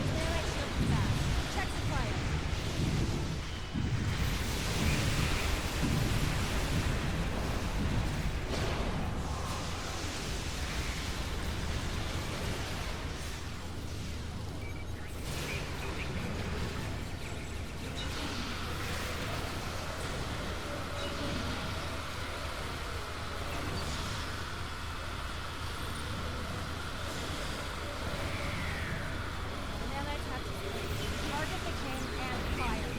Daylight shield is down. Check the fire. The nanites have to split. Target the king and fire.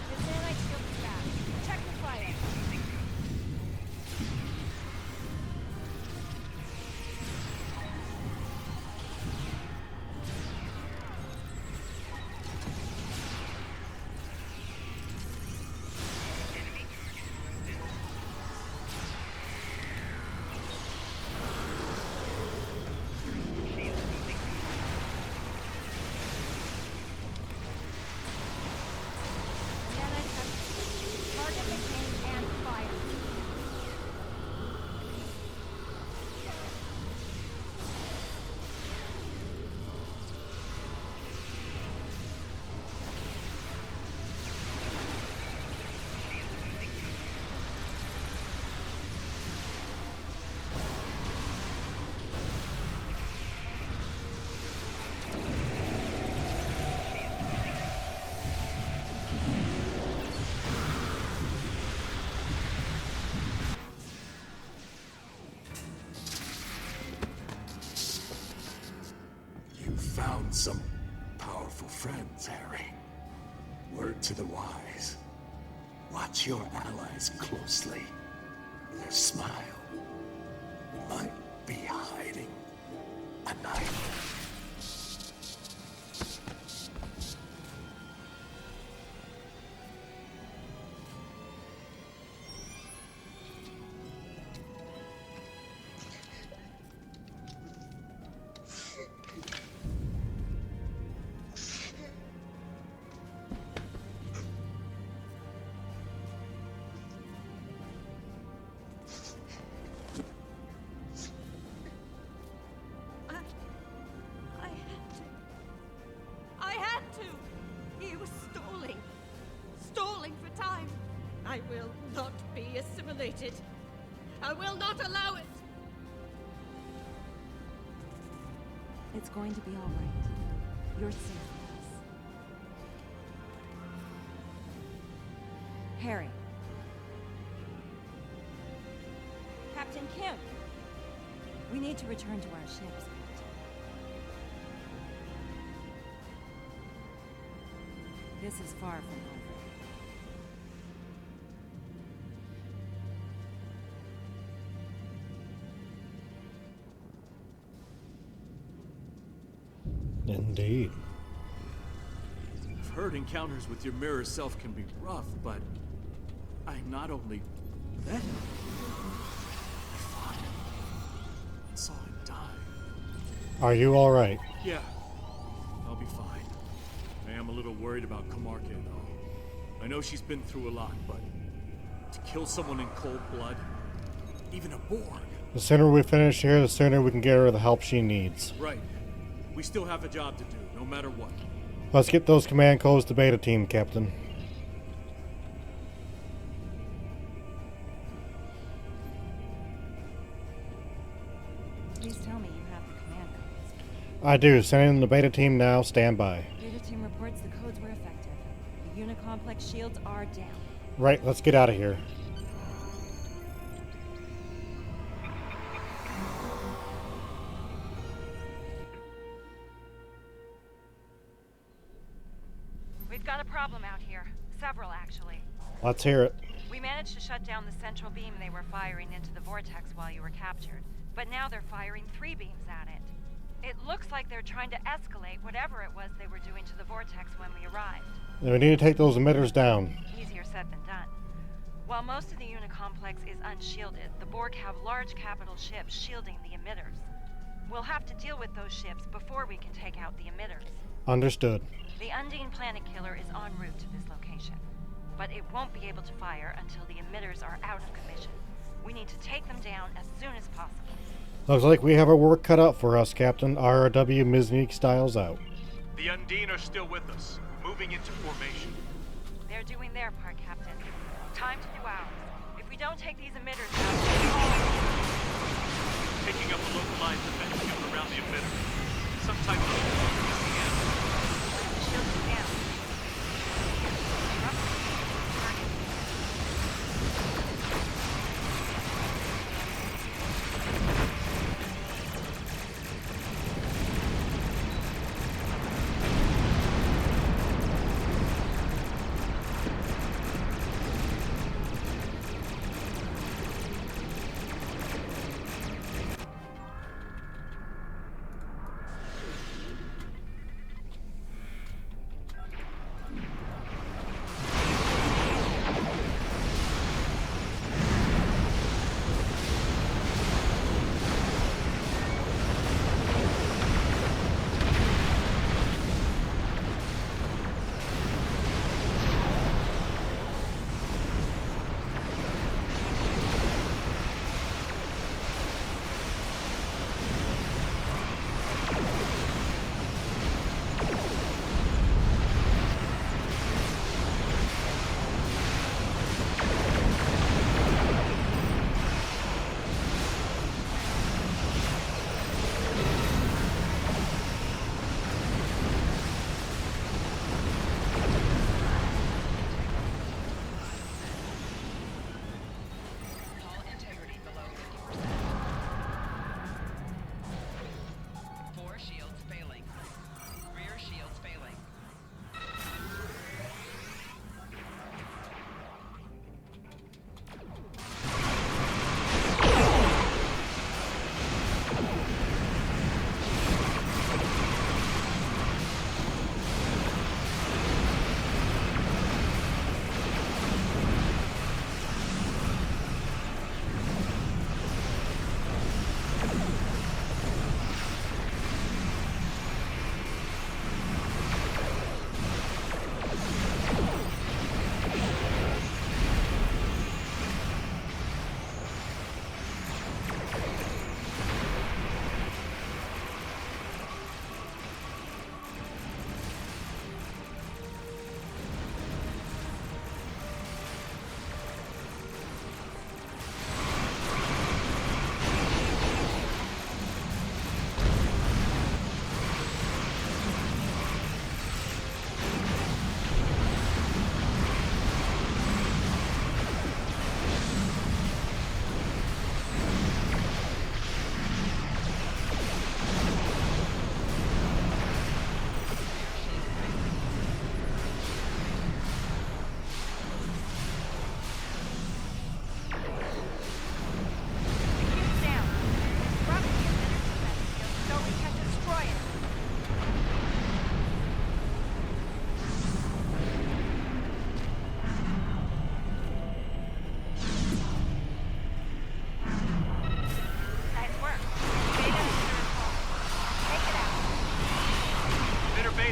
The daylight shield is down. Check the fire. The nanites have to split. Target the king and fire. You found some powerful friends, Harry. Word to the wise. Watch your allies closely. Their smile might be hiding a knife. stalling for time. I will not be assimilated. I will not allow it. It's going to be all right. You're safe with us. Harry. Captain Kim. We need to return to our ships, Captain. This is far from over. Indeed. I've heard encounters with your mirror self can be rough, but I not only met him, I fought him and saw him die. Are you alright? Yeah, I'll be fine. I am a little worried about Kamarke, though. I know she's been through a lot, but to kill someone in cold blood, even a Borg. The sooner we finish here, the sooner we can get her the help she needs. Right. We still have a job to do, no matter what. Let's get those command codes to Beta Team, Captain. Please tell me you have the command codes. I do. Sending the Beta Team now. Stand by. Beta Team reports the codes were effective. The Unicomplex shields are down. Right, let's get out of here. We've got a problem out here. Several, actually. Let's hear it. We managed to shut down the central beam they were firing into the vortex while you were captured. But now they're firing 3 beams at it. It looks like they're trying to escalate whatever it was they were doing to the vortex when we arrived. We need to take those emitters down. Easier said than done. While most of the Unicomplex is unshielded, the Borg have large capital ships shielding the emitters. We'll have to deal with those ships before we can take out the emitters. Understood. The Undine Planet Killer is en route to this location, but it won't be able to fire until the emitters are out of commission. We need to take them down as soon as possible. Looks like we have our work cut out for us, Captain. RRW Miznik styles out. The Undine are still with us, moving into formation. They're doing their part, Captain. Time to do ours. If we don't take these emitters out, we'll all... Taking up a localized defense field around the emitter. Some type of... Shields are down.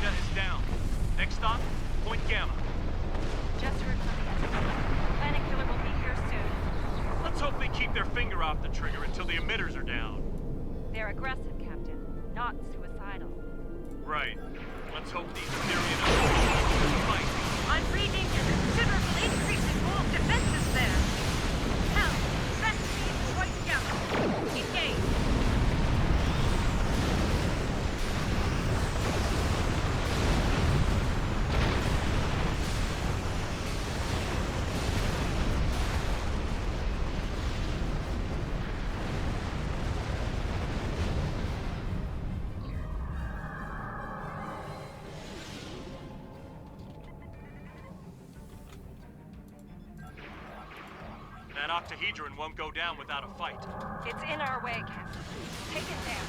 Beta is down. Next stop, Point Gamma. Just heard from the Planet Killer will be here soon. Let's hope they keep their finger off the trigger until the emitters are down. They're aggressive, Captain, not suicidal. Right. Let's hope these Etherean fight. I'm reading a considerable increase in wall defenses there. Hell, best team Point Gamma. Engage. That octahedron won't go down without a fight. It's in our way, Captain. Take it down.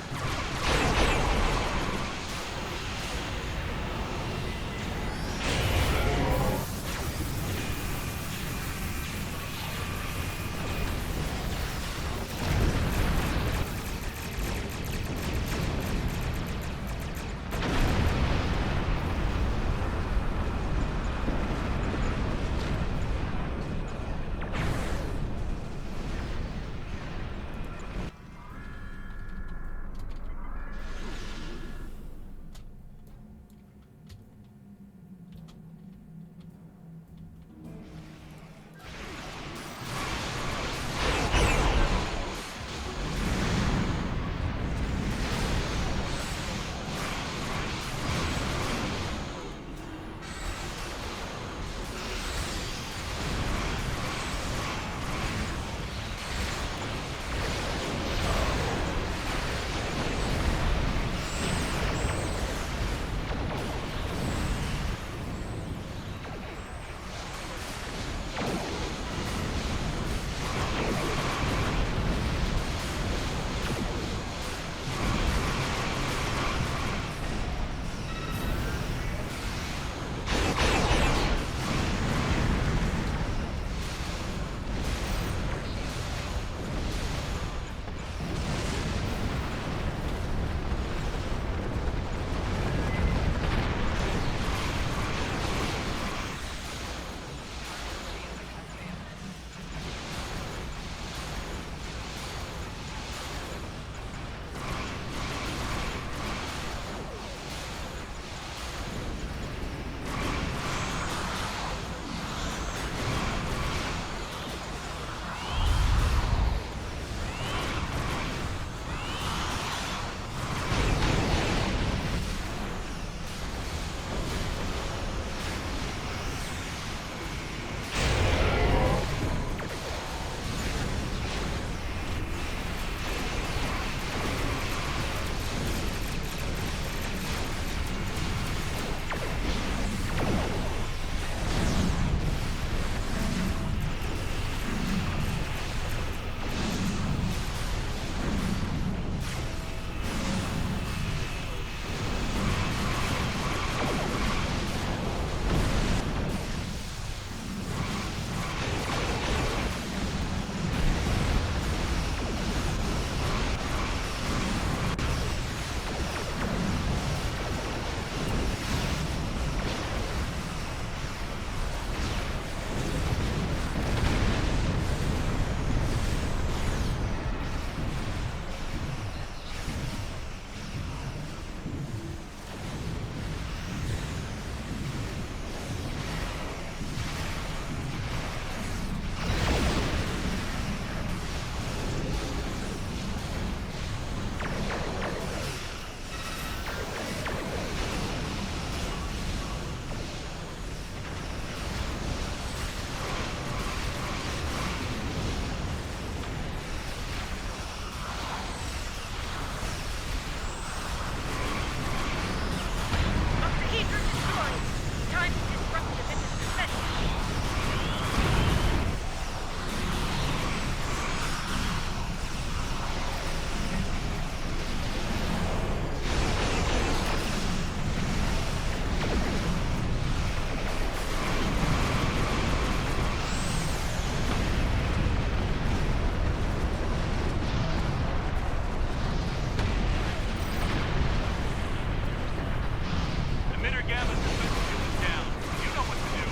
Square Gamma's defense is down. You know what to do.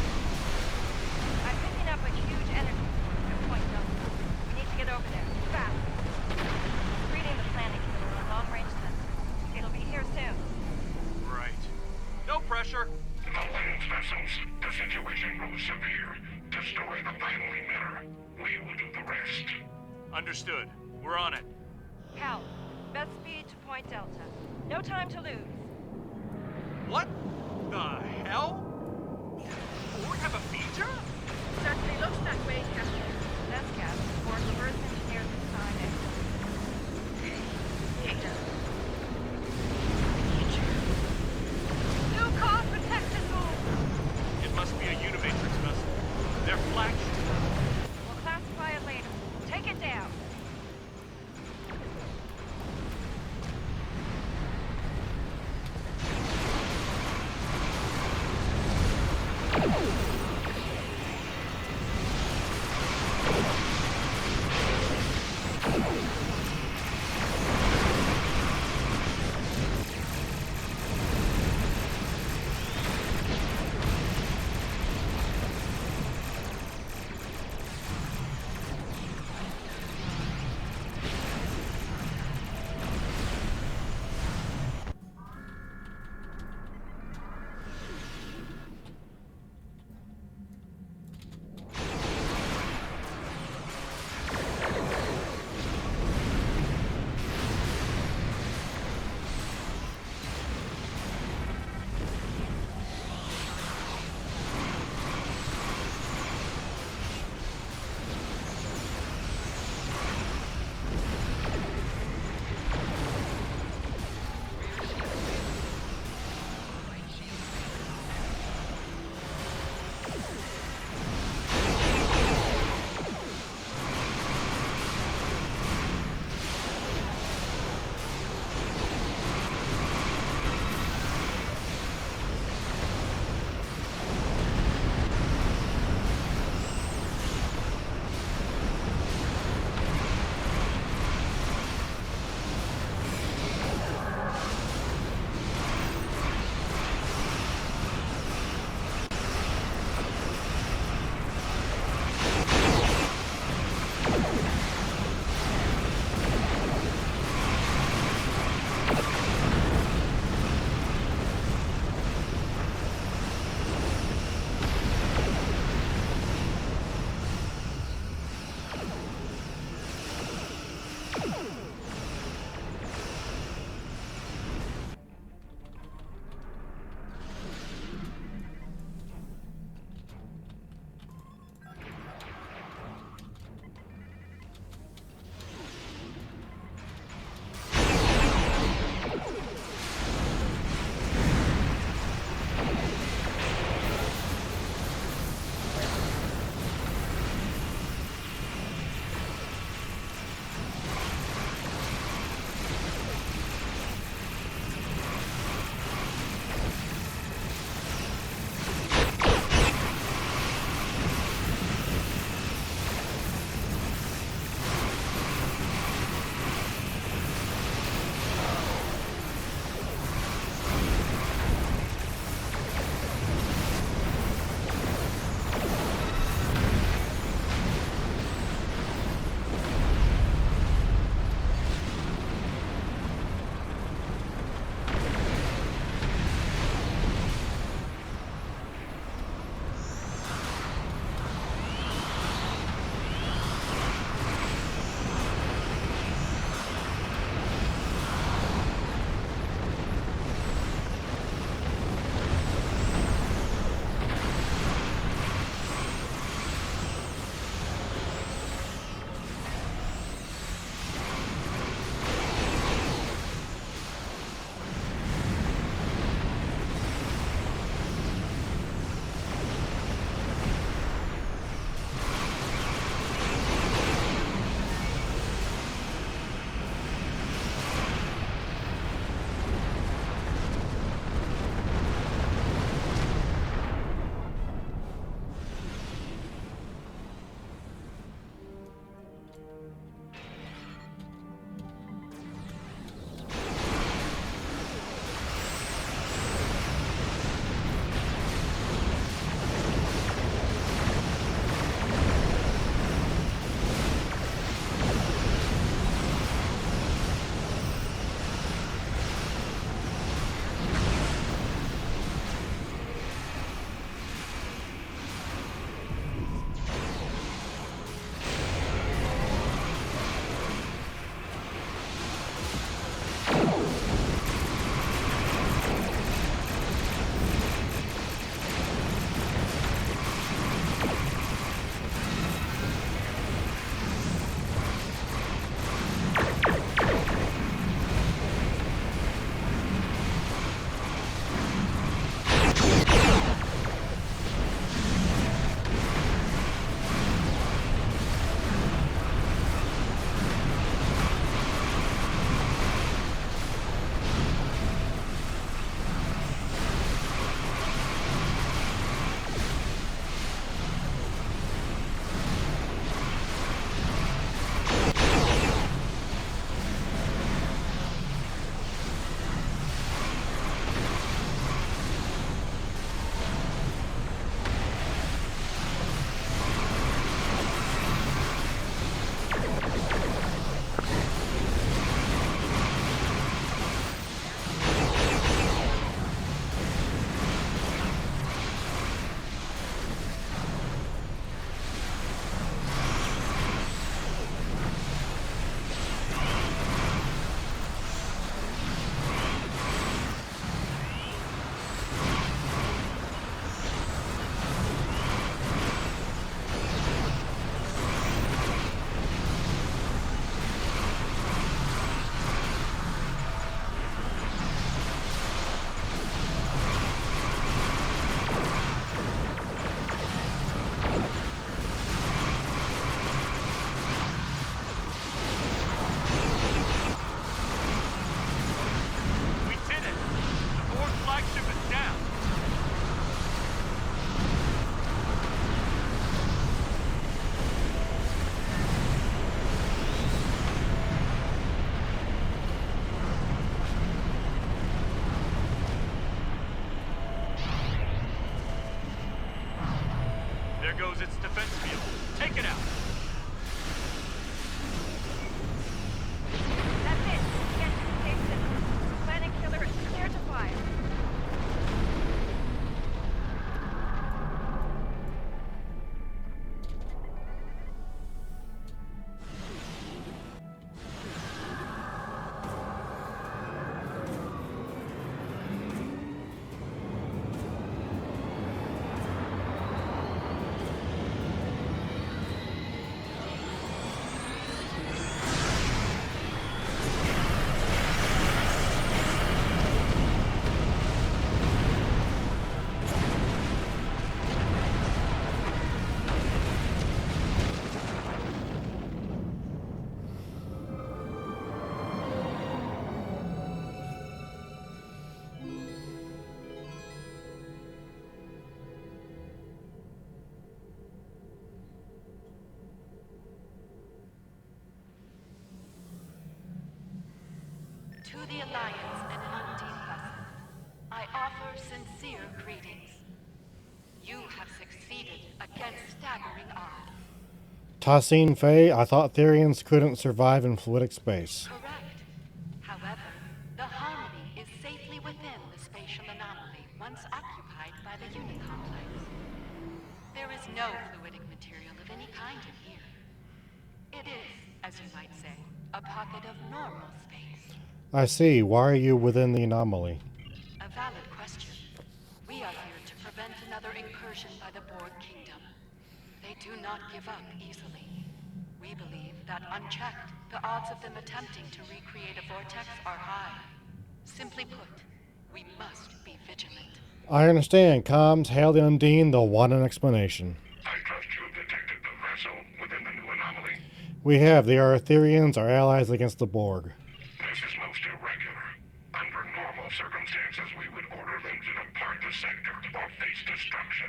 I'm picking up a huge energy source at Point Delta. We need to get over there. Fast. Reading the planet killer on long-range sensors. It'll be here soon. Right. No pressure. Alliance vessels, the situation grows severe. Destroy the final emitter. We will do the rest. Understood. We're on it. Cal, best speed to Point Delta. No time to lose. What the hell? We have a feature? Certainly looks that way, Captain. That's Cap, or reverse engineer this time. Data. New car protected move! It must be a Unimatrix vessel. They're flagship. We'll classify it later. Take it down. goes its defense field. Take it out. That's it. Get to the safe zone. Planet Killer is clear to fire. To the Alliance and Undine vessel, I offer sincere greetings. You have succeeded against staggering odds. Tassine Fey, I thought Therians couldn't survive in fluidic space. Correct. However, the Harmony is safely within the spatial anomaly once occupied by the unit complex. There is no fluidic material of any kind in here. It is, as you might say, a pocket of normal space. I see. Why are you within the anomaly? A valid question. We are here to prevent another incursion by the Borg Kingdom. They do not give up easily. We believe that unchecked, the odds of them attempting to recreate a vortex are high. Simply put, we must be vigilant. I understand. Comms, hail the Undine. They'll want an explanation. I trust you have detected the vessel within the new anomaly. We have. They are Ethereans, our allies against the Borg. This is most irregular. Under normal circumstances, we would order them to depart the sector or face destruction.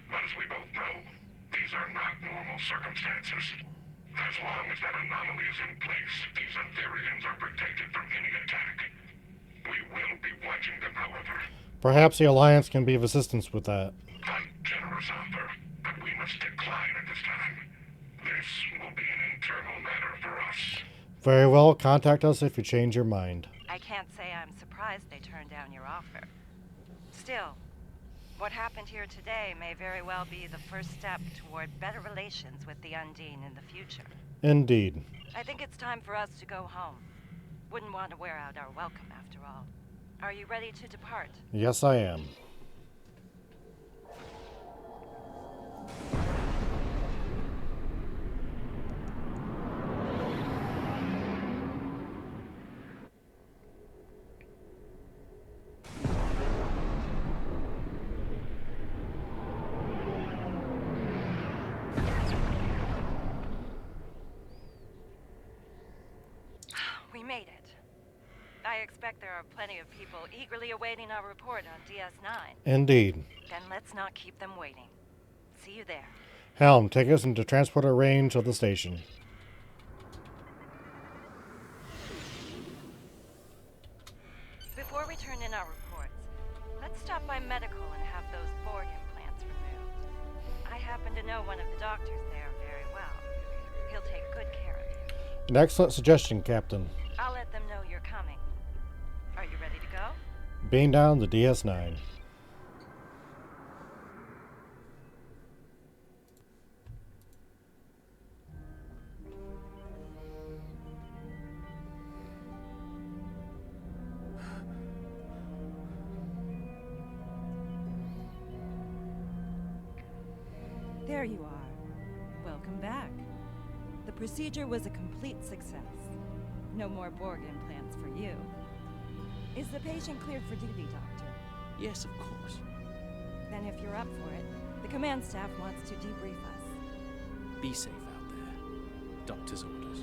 But as we both know, these are not normal circumstances. As long as that anomaly is in place, these Ethereans are protected from any attack. We will be watching them, however. Perhaps the Alliance can be of assistance with that. A generous offer, but we must decline at this time. This will be an internal matter for us. Very well. Contact us if you change your mind. I can't say I'm surprised they turned down your offer. Still, what happened here today may very well be the first step toward better relations with the Undine in the future. Indeed. I think it's time for us to go home. Wouldn't want to wear out our welcome after all. Are you ready to depart? Yes, I am. We made it. I expect there are plenty of people eagerly awaiting our report on DS9. Indeed. Then let's not keep them waiting. See you there. Helm, take us into transporter range of the station. Before we turn in our reports, let's stop by medical and have those Borg implants removed. I happen to know one of the doctors there very well. He'll take good care of you. An excellent suggestion, Captain. I'll let them know you're coming. Are you ready to go? Beam down the DS9. There you are. Welcome back. The procedure was a complete success. No more Borg implants for you. Is the patient cleared for duty, Doctor? Yes, of course. Then if you're up for it, the command staff wants to debrief us. Be safe out there. Doctor's orders.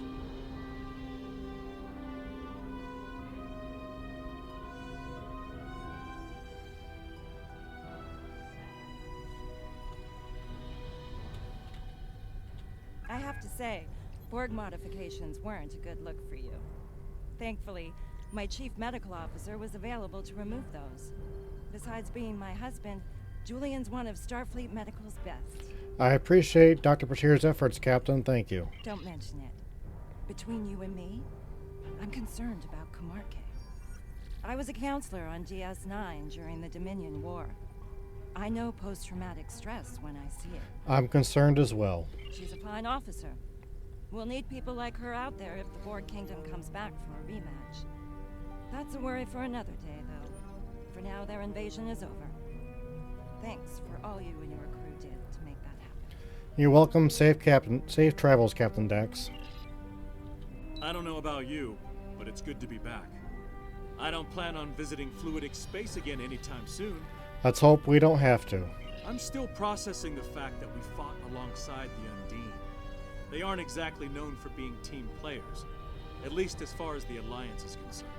I have to say, Borg modifications weren't a good look for you. Thankfully, my chief medical officer was available to remove those. Besides being my husband, Julian's one of Starfleet Medical's best. I appreciate Dr. Bashir's efforts, Captain. Thank you. Don't mention it. Between you and me, I'm concerned about Kamarke. I was a counselor on DS9 during the Dominion War. I know post-traumatic stress when I see it. I'm concerned as well. She's a fine officer. We'll need people like her out there if the Borg Kingdom comes back for a rematch. That's a worry for another day, though. For now, their invasion is over. Thanks for all you and your crew did to make that happen. You're welcome. Safe travels, Captain Dax. I don't know about you, but it's good to be back. I don't plan on visiting fluidic space again anytime soon. Let's hope we don't have to. I'm still processing the fact that we fought alongside the Undine. They aren't exactly known for being team players, at least as far as the Alliance is concerned.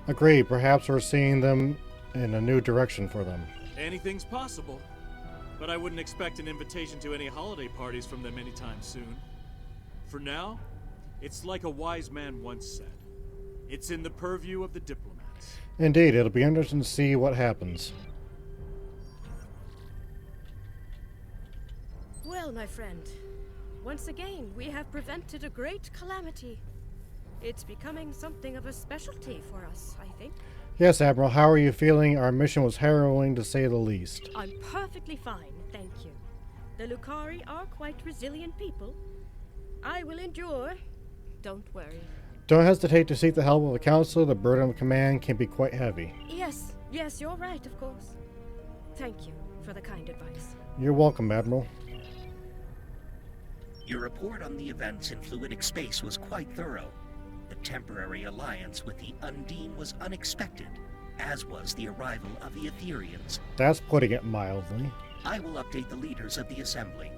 Agreed. Perhaps we're seeing them in a new direction for them. Anything's possible, but I wouldn't expect an invitation to any holiday parties from them anytime soon. For now, it's like a wise man once said. It's in the purview of the diplomats. Indeed, it'll be interesting to see what happens. Well, my friend, once again, we have prevented a great calamity. It's becoming something of a specialty for us, I think. Yes, Admiral, how are you feeling? Our mission was harrowing, to say the least. I'm perfectly fine, thank you. The Lucari are quite resilient people. I will endure. Don't worry. Don't hesitate to seek the help of a counselor. The burden of command can be quite heavy. Yes, you're right, of course. Thank you for the kind advice. You're welcome, Admiral. Your report on the events in fluidic space was quite thorough. The temporary alliance with the Undine was unexpected, as was the arrival of the Etherians. That's putting it mildly. I will update the leaders of the Assembly.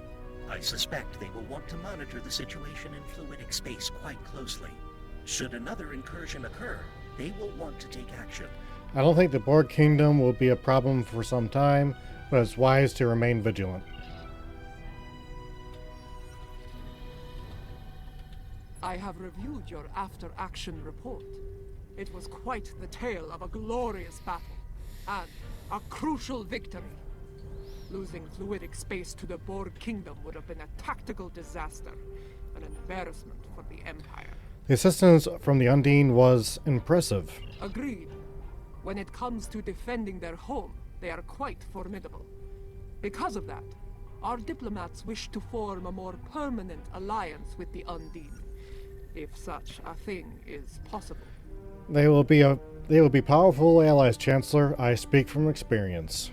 I suspect they will want to monitor the situation in fluidic space quite closely. Should another incursion occur, they will want to take action. I don't think the Borg Kingdom will be a problem for some time, but it's wise to remain vigilant. I have reviewed your after-action report. It was quite the tale of a glorious battle, and a crucial victory. Losing fluidic space to the Borg Kingdom would have been a tactical disaster, an embarrassment for the Empire. The assistance from the Undine was impressive. Agreed. When it comes to defending their home, they are quite formidable. Because of that, our diplomats wish to form a more permanent alliance with the Undine, if such a thing is possible. They will be powerful allies, Chancellor. I speak from experience.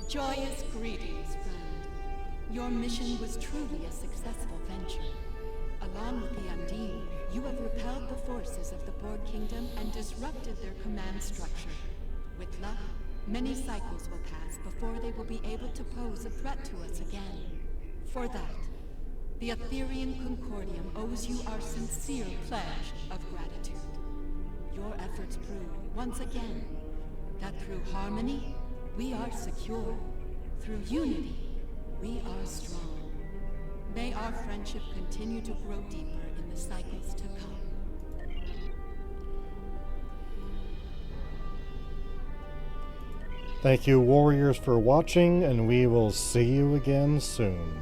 Joyous greetings, friend. Your mission was truly a successful venture. Along with the Undine, you have repelled the forces of the Borg Kingdom and disrupted their command structure. With luck, many cycles will pass before they will be able to pose a threat to us again. For that, the Etherian Concordium owes you our sincere pledge of gratitude. Your efforts prove, once again, that through harmony, we are secure. Through unity, we are strong. May our friendship continue to grow deeper in the cycles to come. Thank you, warriors, for watching, and we will see you again soon.